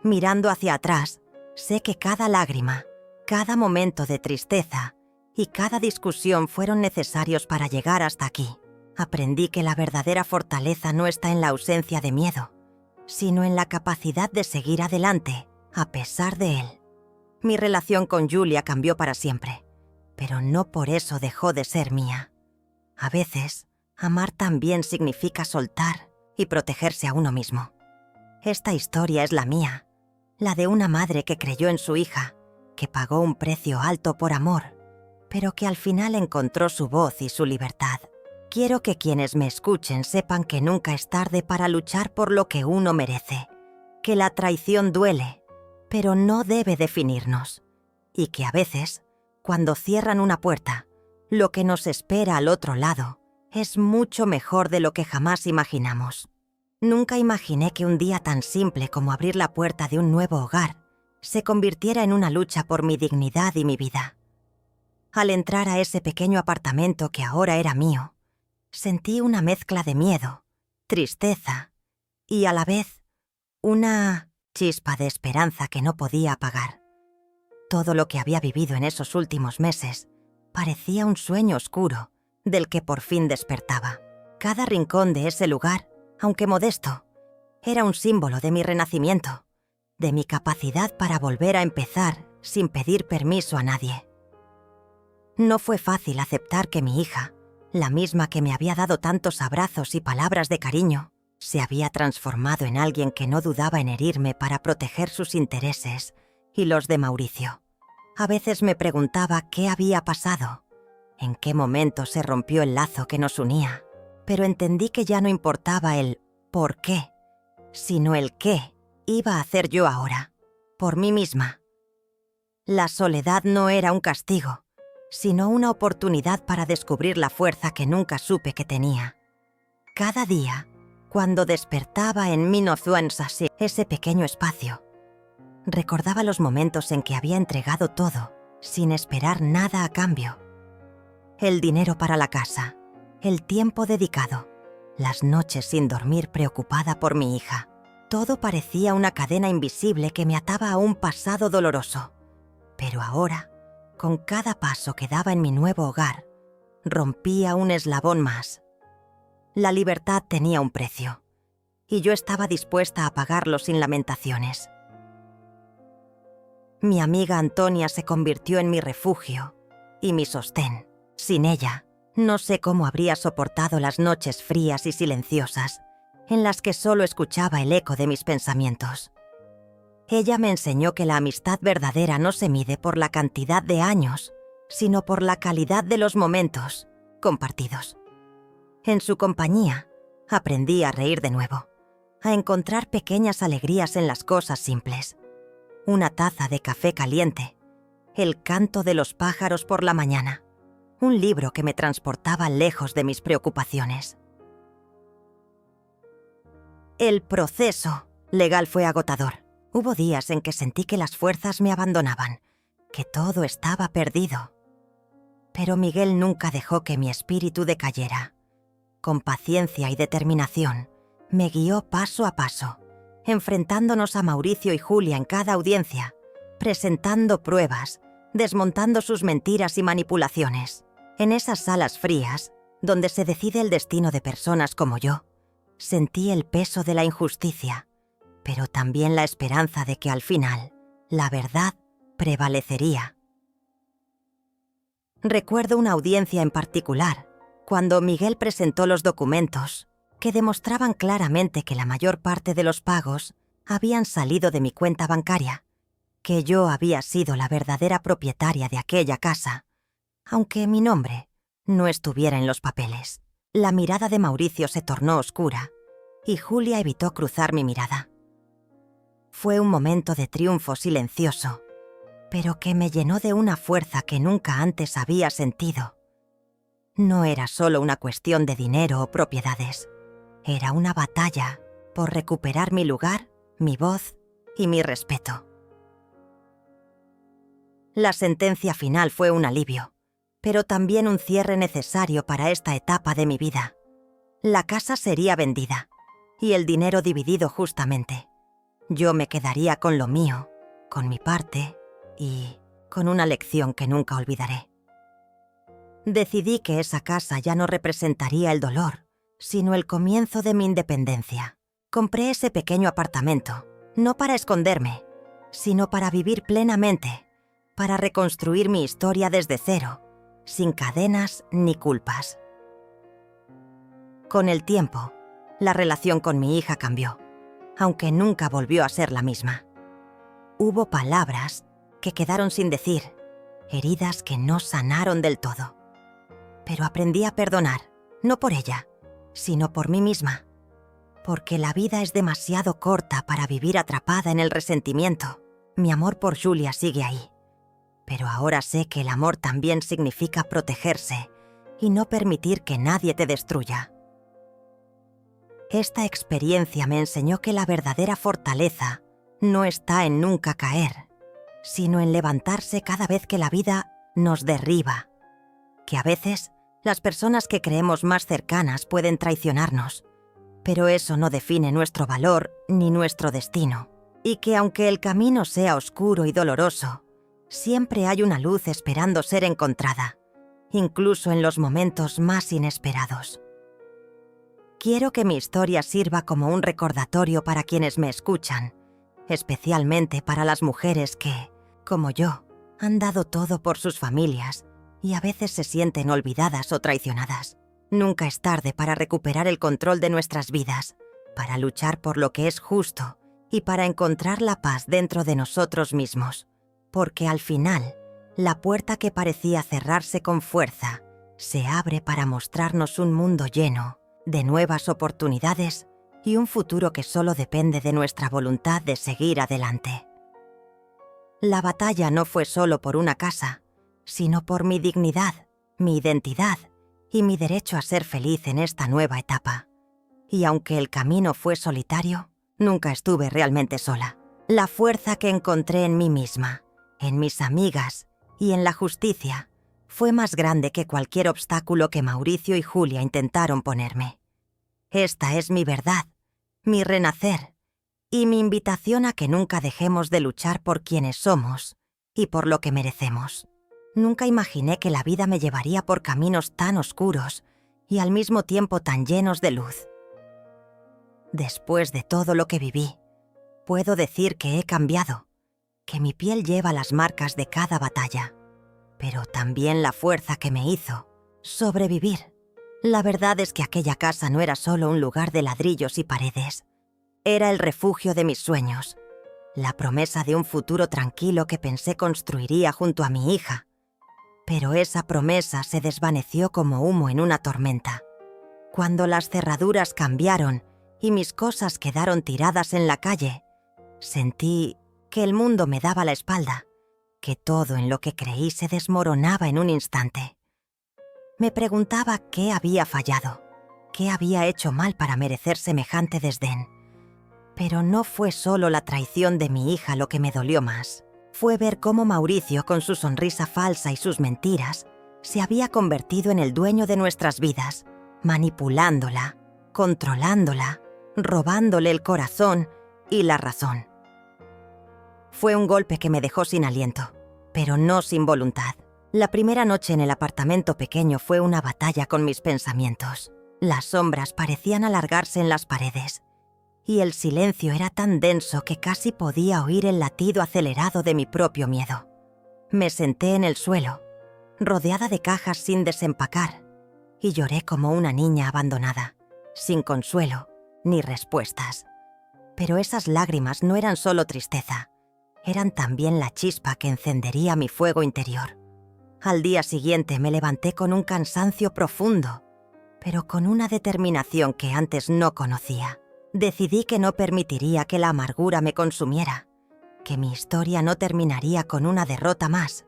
Mirando hacia atrás, sé que cada lágrima, cada momento de tristeza y cada discusión fueron necesarios para llegar hasta aquí. Aprendí que la verdadera fortaleza no está en la ausencia de miedo, sino en la capacidad de seguir adelante, a pesar de él. Mi relación con Julia cambió para siempre, pero no por eso dejó de ser mía. A veces, amar también significa soltar y protegerse a uno mismo. Esta historia es la mía, la de una madre que creyó en su hija, que pagó un precio alto por amor, pero que al final encontró su voz y su libertad. Quiero que quienes me escuchen sepan que nunca es tarde para luchar por lo que uno merece, que la traición duele, pero no debe definirnos, y que a veces, cuando cierran una puerta, lo que nos espera al otro lado es mucho mejor de lo que jamás imaginamos. Nunca imaginé que un día tan simple como abrir la puerta de un nuevo hogar se convirtiera en una lucha por mi dignidad y mi vida. Al entrar a ese pequeño apartamento que ahora era mío, sentí una mezcla de miedo, tristeza y a la vez una chispa de esperanza que no podía apagar. Todo lo que había vivido en esos últimos meses parecía un sueño oscuro del que por fin despertaba. Cada rincón de ese lugar, aunque modesto, era un símbolo de mi renacimiento, de mi capacidad para volver a empezar sin pedir permiso a nadie. No fue fácil aceptar que mi hija, la misma que me había dado tantos abrazos y palabras de cariño, se había transformado en alguien que no dudaba en herirme para proteger sus intereses y los de Mauricio. A veces me preguntaba qué había pasado, en qué momento se rompió el lazo que nos unía, pero entendí que ya no importaba el por qué, sino el qué iba a hacer yo ahora, por mí misma. La soledad no era un castigo, sino una oportunidad para descubrir la fuerza que nunca supe que tenía. Cada día, cuando despertaba en Minozuensasi, ese pequeño espacio, recordaba los momentos en que había entregado todo, sin esperar nada a cambio. El dinero para la casa, el tiempo dedicado, las noches sin dormir preocupada por mi hija. Todo parecía una cadena invisible que me ataba a un pasado doloroso. Pero ahora, con cada paso que daba en mi nuevo hogar, rompía un eslabón más. La libertad tenía un precio, y yo estaba dispuesta a pagarlo sin lamentaciones. Mi amiga Antonia se convirtió en mi refugio y mi sostén. Sin ella, no sé cómo habría soportado las noches frías y silenciosas, en las que solo escuchaba el eco de mis pensamientos. Ella me enseñó que la amistad verdadera no se mide por la cantidad de años, sino por la calidad de los momentos compartidos. En su compañía, aprendí a reír de nuevo, a encontrar pequeñas alegrías en las cosas simples. Una taza de café caliente, el canto de los pájaros por la mañana, un libro que me transportaba lejos de mis preocupaciones. El proceso legal fue agotador. Hubo días en que sentí que las fuerzas me abandonaban, que todo estaba perdido. Pero Miguel nunca dejó que mi espíritu decayera. Con paciencia y determinación, me guió paso a paso, enfrentándonos a Mauricio y Julia en cada audiencia, presentando pruebas, desmontando sus mentiras y manipulaciones. En esas salas frías, donde se decide el destino de personas como yo, sentí el peso de la injusticia, pero también la esperanza de que al final, la verdad prevalecería. Recuerdo una audiencia en particular, cuando Miguel presentó los documentos que demostraban claramente que la mayor parte de los pagos habían salido de mi cuenta bancaria, que yo había sido la verdadera propietaria de aquella casa, aunque mi nombre no estuviera en los papeles. La mirada de Mauricio se tornó oscura y Julia evitó cruzar mi mirada. Fue un momento de triunfo silencioso, pero que me llenó de una fuerza que nunca antes había sentido. No era solo una cuestión de dinero o propiedades. Era una batalla por recuperar mi lugar, mi voz y mi respeto. La sentencia final fue un alivio, pero también un cierre necesario para esta etapa de mi vida. La casa sería vendida y el dinero dividido justamente. Yo me quedaría con lo mío, con mi parte y con una lección que nunca olvidaré. Decidí que esa casa ya no representaría el dolor, sino el comienzo de mi independencia. Compré ese pequeño apartamento, no para esconderme, sino para vivir plenamente, para reconstruir mi historia desde cero, sin cadenas ni culpas. Con el tiempo, La relación con mi hija cambió, aunque nunca volvió a ser la misma. Hubo palabras que quedaron sin decir, heridas que no sanaron del todo. Pero aprendí a perdonar, no por ella, sino por mí misma. Porque la vida es demasiado corta para vivir atrapada en el resentimiento. Mi amor por Julia sigue ahí. Pero ahora sé que el amor también significa protegerse y no permitir que nadie te destruya. Esta experiencia me enseñó que la verdadera fortaleza no está en nunca caer, sino en levantarse cada vez que la vida nos derriba. Que a veces las personas que creemos más cercanas pueden traicionarnos, pero eso no define nuestro valor ni nuestro destino. Y que aunque el camino sea oscuro y doloroso, siempre hay una luz esperando ser encontrada, incluso en los momentos más inesperados. Quiero que mi historia sirva como un recordatorio para quienes me escuchan, especialmente para las mujeres que, como yo, han dado todo por sus familias y a veces se sienten olvidadas o traicionadas. Nunca es tarde para recuperar el control de nuestras vidas, para luchar por lo que es justo y para encontrar la paz dentro de nosotros mismos. Porque al final, la puerta que parecía cerrarse con fuerza se abre para mostrarnos un mundo lleno de nuevas oportunidades y un futuro que solo depende de nuestra voluntad de seguir adelante. La batalla no fue solo por una casa, sino por mi dignidad, mi identidad y mi derecho a ser feliz en esta nueva etapa. Y aunque el camino fue solitario, nunca estuve realmente sola. La fuerza que encontré en mí misma, en mis amigas y en la justicia fue más grande que cualquier obstáculo que Mauricio y Julia intentaron ponerme. Esta es mi verdad, mi renacer y mi invitación a que nunca dejemos de luchar por quienes somos y por lo que merecemos. Nunca imaginé que la vida me llevaría por caminos tan oscuros y al mismo tiempo tan llenos de luz. Después de todo lo que viví, puedo decir que he cambiado, que mi piel lleva las marcas de cada batalla, pero también la fuerza que me hizo sobrevivir. La verdad es que aquella casa no era solo un lugar de ladrillos y paredes. Era el refugio de mis sueños, la promesa de un futuro tranquilo que pensé construiría junto a mi hija. Pero esa promesa se desvaneció como humo en una tormenta. Cuando las cerraduras cambiaron y mis cosas quedaron tiradas en la calle, sentí que el mundo me daba la espalda, que todo en lo que creí se desmoronaba en un instante. Me preguntaba qué había fallado, qué había hecho mal para merecer semejante desdén. Pero no fue solo la traición de mi hija lo que me dolió más. Fue ver cómo Mauricio, con su sonrisa falsa y sus mentiras, se había convertido en el dueño de nuestras vidas, manipulándola, controlándola, robándole el corazón y la razón. Fue un golpe que me dejó sin aliento, pero no sin voluntad. La primera noche en el apartamento pequeño fue una batalla con mis pensamientos. Las sombras parecían alargarse en las paredes, y el silencio era tan denso que casi podía oír el latido acelerado de mi propio miedo. Me senté en el suelo, rodeada de cajas sin desempacar, y lloré como una niña abandonada, sin consuelo ni respuestas. Pero esas lágrimas no eran solo tristeza, eran también la chispa que encendería mi fuego interior. Al día siguiente me levanté con un cansancio profundo, pero con una determinación que antes no conocía. Decidí que no permitiría que la amargura me consumiera, que mi historia no terminaría con una derrota más.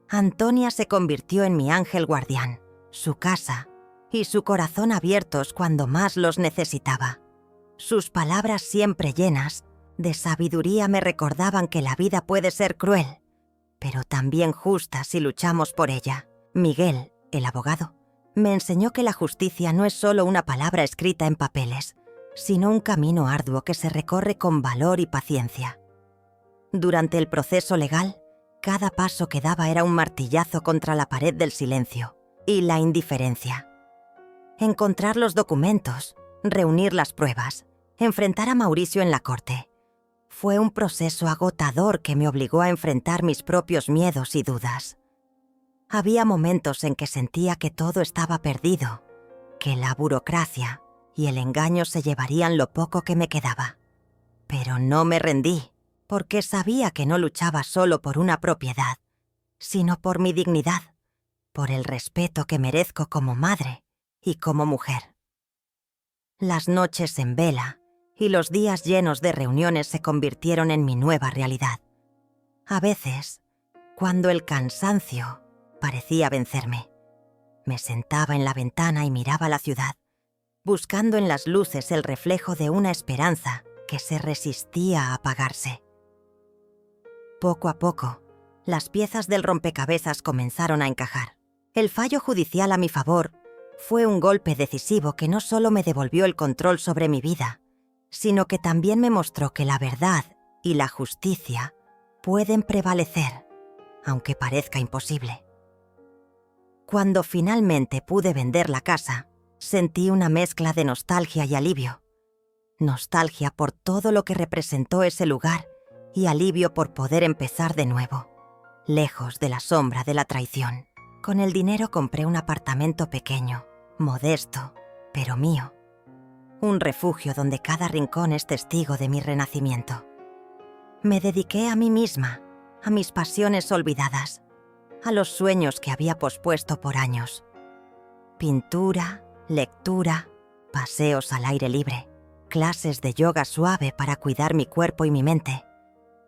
Antonia se convirtió en mi ángel guardián, su casa y su corazón abiertos cuando más los necesitaba. Sus palabras siempre llenas de sabiduría me recordaban que la vida puede ser cruel, pero también justa si luchamos por ella. Miguel, el abogado, me enseñó que la justicia no es solo una palabra escrita en papeles, sino un camino arduo que se recorre con valor y paciencia. Durante el proceso legal, cada paso que daba era un martillazo contra la pared del silencio y la indiferencia. Encontrar los documentos, reunir las pruebas, enfrentar a Mauricio en la corte. Fue un proceso agotador que me obligó a enfrentar mis propios miedos y dudas. Había momentos en que sentía que todo estaba perdido, que la burocracia y el engaño se llevarían lo poco que me quedaba. Pero no me rendí, porque sabía que no luchaba solo por una propiedad, sino por mi dignidad, por el respeto que merezco como madre y como mujer. Las noches en vela y los días llenos de reuniones se convirtieron en mi nueva realidad. A veces, cuando el cansancio parecía vencerme, me sentaba en la ventana y miraba la ciudad, buscando en las luces el reflejo de una esperanza que se resistía a apagarse. Poco a poco, las piezas del rompecabezas comenzaron a encajar. El fallo judicial a mi favor fue un golpe decisivo que no solo me devolvió el control sobre mi vida, sino que también me mostró que la verdad y la justicia pueden prevalecer, aunque parezca imposible. Cuando finalmente pude vender la casa, sentí una mezcla de nostalgia y alivio. Nostalgia por todo lo que representó ese lugar y alivio por poder empezar de nuevo, lejos de la sombra de la traición. Con el dinero compré un apartamento pequeño, modesto, pero mío. Un refugio donde cada rincón es testigo de mi renacimiento. Me dediqué a mí misma, a mis pasiones olvidadas, a los sueños que había pospuesto por años. Pintura, lectura, paseos al aire libre, clases de yoga suave para cuidar mi cuerpo y mi mente.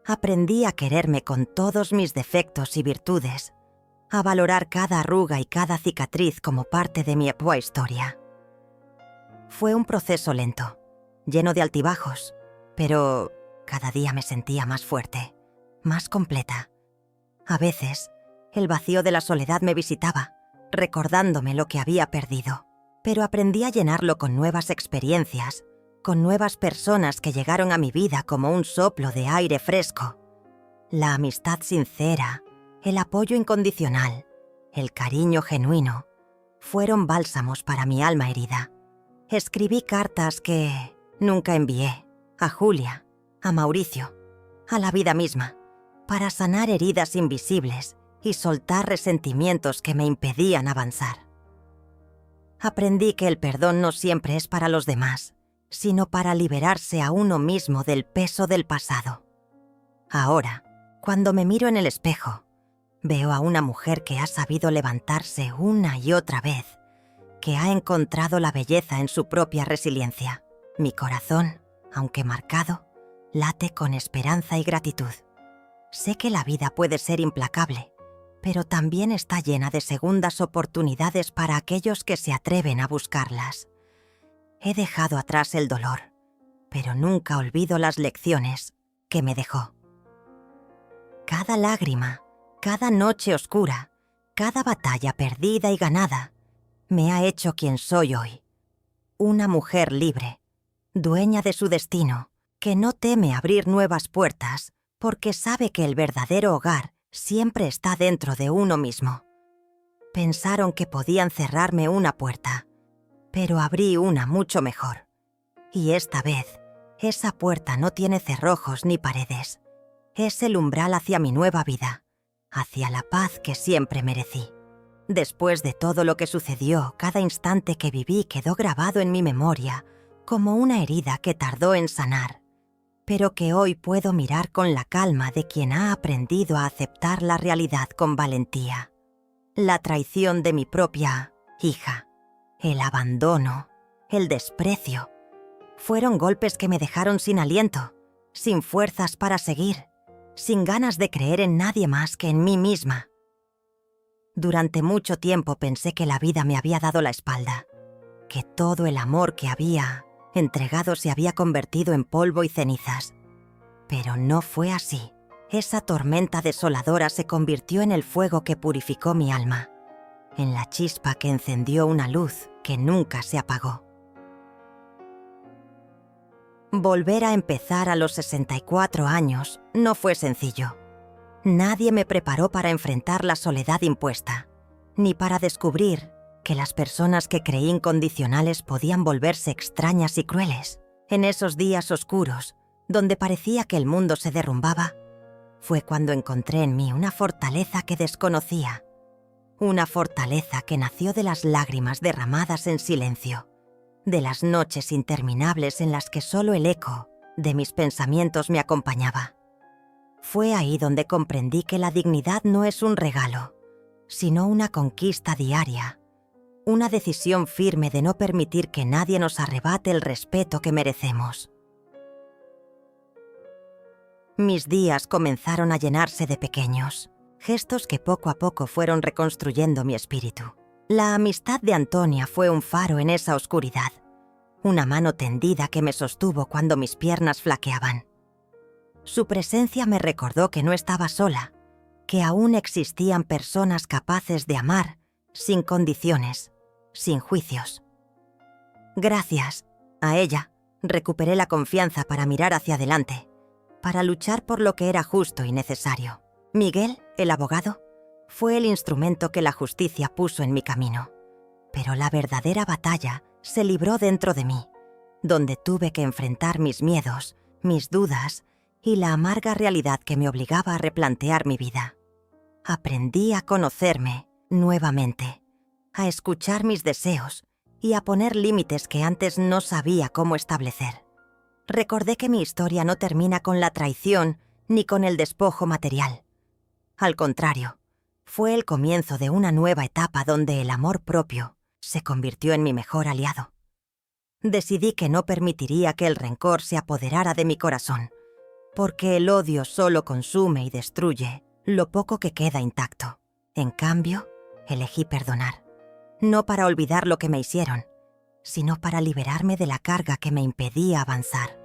Aprendí a quererme con todos mis defectos y virtudes, a valorar cada arruga y cada cicatriz como parte de mi historia. Fue un proceso lento, lleno de altibajos, pero cada día me sentía más fuerte, más completa. A veces, el vacío de la soledad me visitaba, recordándome lo que había perdido, pero aprendí a llenarlo con nuevas experiencias, con nuevas personas que llegaron a mi vida como un soplo de aire fresco. La amistad sincera, el apoyo incondicional, el cariño genuino, fueron bálsamos para mi alma herida. Escribí cartas que nunca envié, a Julia, a Mauricio, a la vida misma, para sanar heridas invisibles y soltar resentimientos que me impedían avanzar. Aprendí que el perdón no siempre es para los demás, sino para liberarse a uno mismo del peso del pasado. Ahora, cuando me miro en el espejo, veo a una mujer que ha sabido levantarse una y otra vez, que ha encontrado la belleza en su propia resiliencia. Mi corazón, aunque marcado, late con esperanza y gratitud. Sé que la vida puede ser implacable, pero también está llena de segundas oportunidades para aquellos que se atreven a buscarlas. He dejado atrás el dolor, pero nunca olvido las lecciones que me dejó. Cada lágrima, cada noche oscura, cada batalla perdida y ganada, me ha hecho quien soy hoy. Una mujer libre, dueña de su destino, que no teme abrir nuevas puertas porque sabe que el verdadero hogar siempre está dentro de uno mismo. Pensaron que podían cerrarme una puerta, pero abrí una mucho mejor. Y esta vez, esa puerta no tiene cerrojos ni paredes. Es el umbral hacia mi nueva vida, hacia la paz que siempre merecí. Después de todo lo que sucedió, cada instante que viví quedó grabado en mi memoria como una herida que tardó en sanar, pero que hoy puedo mirar con la calma de quien ha aprendido a aceptar la realidad con valentía. La traición de mi propia hija, el abandono, el desprecio, fueron golpes que me dejaron sin aliento, sin fuerzas para seguir, sin ganas de creer en nadie más que en mí misma. Durante mucho tiempo pensé que la vida me había dado la espalda, que todo el amor que había entregado se había convertido en polvo y cenizas. Pero no fue así. Esa tormenta desoladora se convirtió en el fuego que purificó mi alma, en la chispa que encendió una luz que nunca se apagó. Volver a empezar a los 64 años no fue sencillo. Nadie me preparó para enfrentar la soledad impuesta, ni para descubrir que las personas que creí incondicionales podían volverse extrañas y crueles. En esos días oscuros, donde parecía que el mundo se derrumbaba, fue cuando encontré en mí una fortaleza que desconocía, una fortaleza que nació de las lágrimas derramadas en silencio, de las noches interminables en las que solo el eco de mis pensamientos me acompañaba. Fue ahí donde comprendí que la dignidad no es un regalo, sino una conquista diaria, una decisión firme de no permitir que nadie nos arrebate el respeto que merecemos. Mis días comenzaron a llenarse de pequeños gestos que poco a poco fueron reconstruyendo mi espíritu. La amistad de Antonia fue un faro en esa oscuridad, una mano tendida que me sostuvo cuando mis piernas flaqueaban. Su presencia me recordó que no estaba sola, que aún existían personas capaces de amar sin condiciones, sin juicios. Gracias a ella, recuperé la confianza para mirar hacia adelante, para luchar por lo que era justo y necesario. Miguel, el abogado, fue el instrumento que la justicia puso en mi camino. Pero la verdadera batalla se libró dentro de mí, donde tuve que enfrentar mis miedos, mis dudas y la amarga realidad que me obligaba a replantear mi vida. Aprendí a conocerme nuevamente, a escuchar mis deseos y a poner límites que antes no sabía cómo establecer. Recordé que mi historia no termina con la traición ni con el despojo material. Al contrario, fue el comienzo de una nueva etapa donde el amor propio se convirtió en mi mejor aliado. Decidí que no permitiría que el rencor se apoderara de mi corazón, porque el odio solo consume y destruye lo poco que queda intacto. En cambio, elegí perdonar, no para olvidar lo que me hicieron, sino para liberarme de la carga que me impedía avanzar.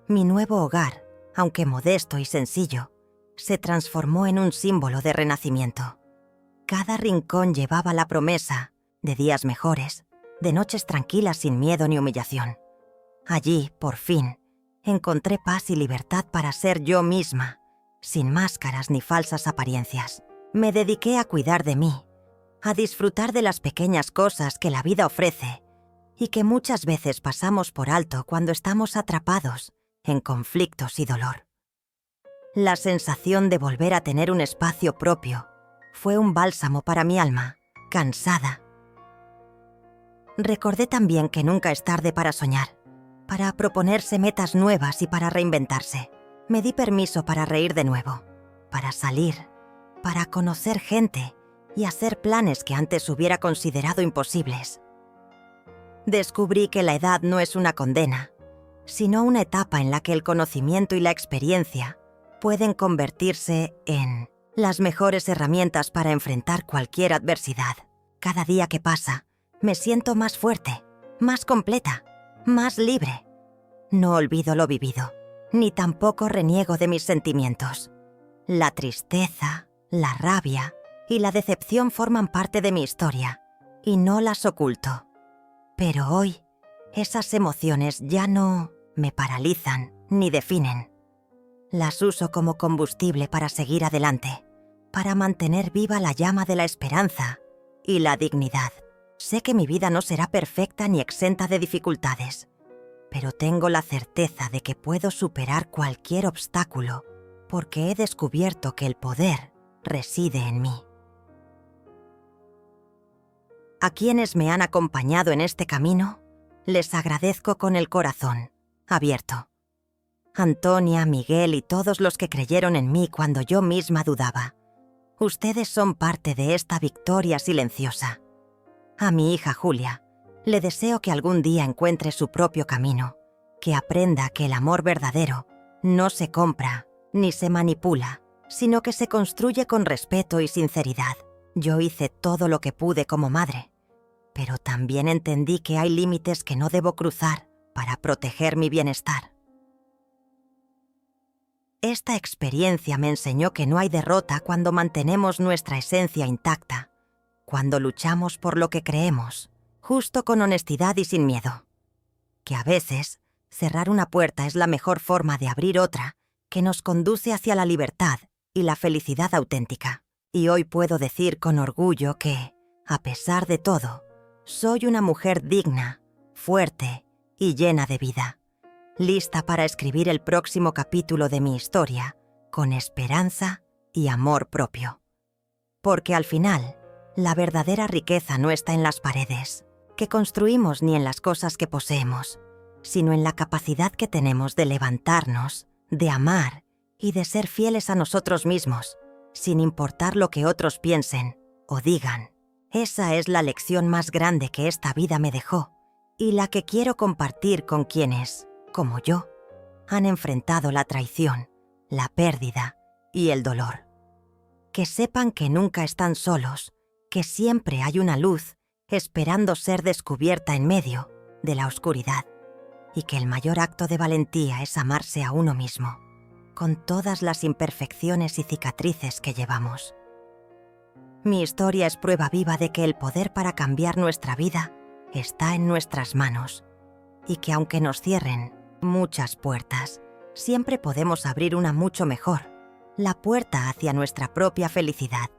Mi nuevo hogar, aunque modesto y sencillo, se transformó en un símbolo de renacimiento. Cada rincón llevaba la promesa de días mejores, de noches tranquilas sin miedo ni humillación. Allí, por fin, encontré paz y libertad para ser yo misma, sin máscaras ni falsas apariencias. Me dediqué a cuidar de mí, a disfrutar de las pequeñas cosas que la vida ofrece y que muchas veces pasamos por alto cuando estamos atrapados en conflictos y dolor. La sensación de volver a tener un espacio propio fue un bálsamo para mi alma, cansada. Recordé también que nunca es tarde para soñar, para proponerse metas nuevas y para reinventarse. Me di permiso para reír de nuevo, para salir, para conocer gente y hacer planes que antes hubiera considerado imposibles. Descubrí que la edad no es una condena, sino una etapa en la que el conocimiento y la experiencia pueden convertirse en las mejores herramientas para enfrentar cualquier adversidad. Cada día que pasa, me siento más fuerte, más completa, más libre. No olvido lo vivido, ni tampoco reniego de mis sentimientos. La tristeza, la rabia y la decepción forman parte de mi historia, y no las oculto. Pero hoy, esas emociones ya no me paralizan ni definen. Las uso como combustible para seguir adelante, para mantener viva la llama de la esperanza y la dignidad. Sé que mi vida no será perfecta ni exenta de dificultades, pero tengo la certeza de que puedo superar cualquier obstáculo porque he descubierto que el poder reside en mí. A quienes me han acompañado en este camino, les agradezco con el corazón abierto. Antonia, Miguel y todos los que creyeron en mí cuando yo misma dudaba. Ustedes son parte de esta victoria silenciosa. A mi hija Julia, le deseo que algún día encuentre su propio camino, que aprenda que el amor verdadero no se compra ni se manipula, sino que se construye con respeto y sinceridad. Yo hice todo lo que pude como madre, pero también entendí que hay límites que no debo cruzar para proteger mi bienestar. Esta experiencia me enseñó que no hay derrota cuando mantenemos nuestra esencia intacta, cuando luchamos por lo que creemos, justo con honestidad y sin miedo. Que a veces, cerrar una puerta es la mejor forma de abrir otra que nos conduce hacia la libertad y la felicidad auténtica. Y hoy puedo decir con orgullo que, a pesar de todo, soy una mujer digna, fuerte y llena de vida. Lista para escribir el próximo capítulo de mi historia, con esperanza y amor propio. Porque al final, la verdadera riqueza no está en las paredes, que construimos ni en las cosas que poseemos, sino en la capacidad que tenemos de levantarnos, de amar y de ser fieles a nosotros mismos, sin importar lo que otros piensen o digan. Esa es la lección más grande que esta vida me dejó y la que quiero compartir con quienes, como yo, han enfrentado la traición, la pérdida y el dolor. Que sepan que nunca están solos, que siempre hay una luz esperando ser descubierta en medio de la oscuridad, y que el mayor acto de valentía es amarse a uno mismo, con todas las imperfecciones y cicatrices que llevamos. Mi historia es prueba viva de que el poder para cambiar nuestra vida está en nuestras manos, y que aunque nos cierren muchas puertas, siempre podemos abrir una mucho mejor, la puerta hacia nuestra propia felicidad.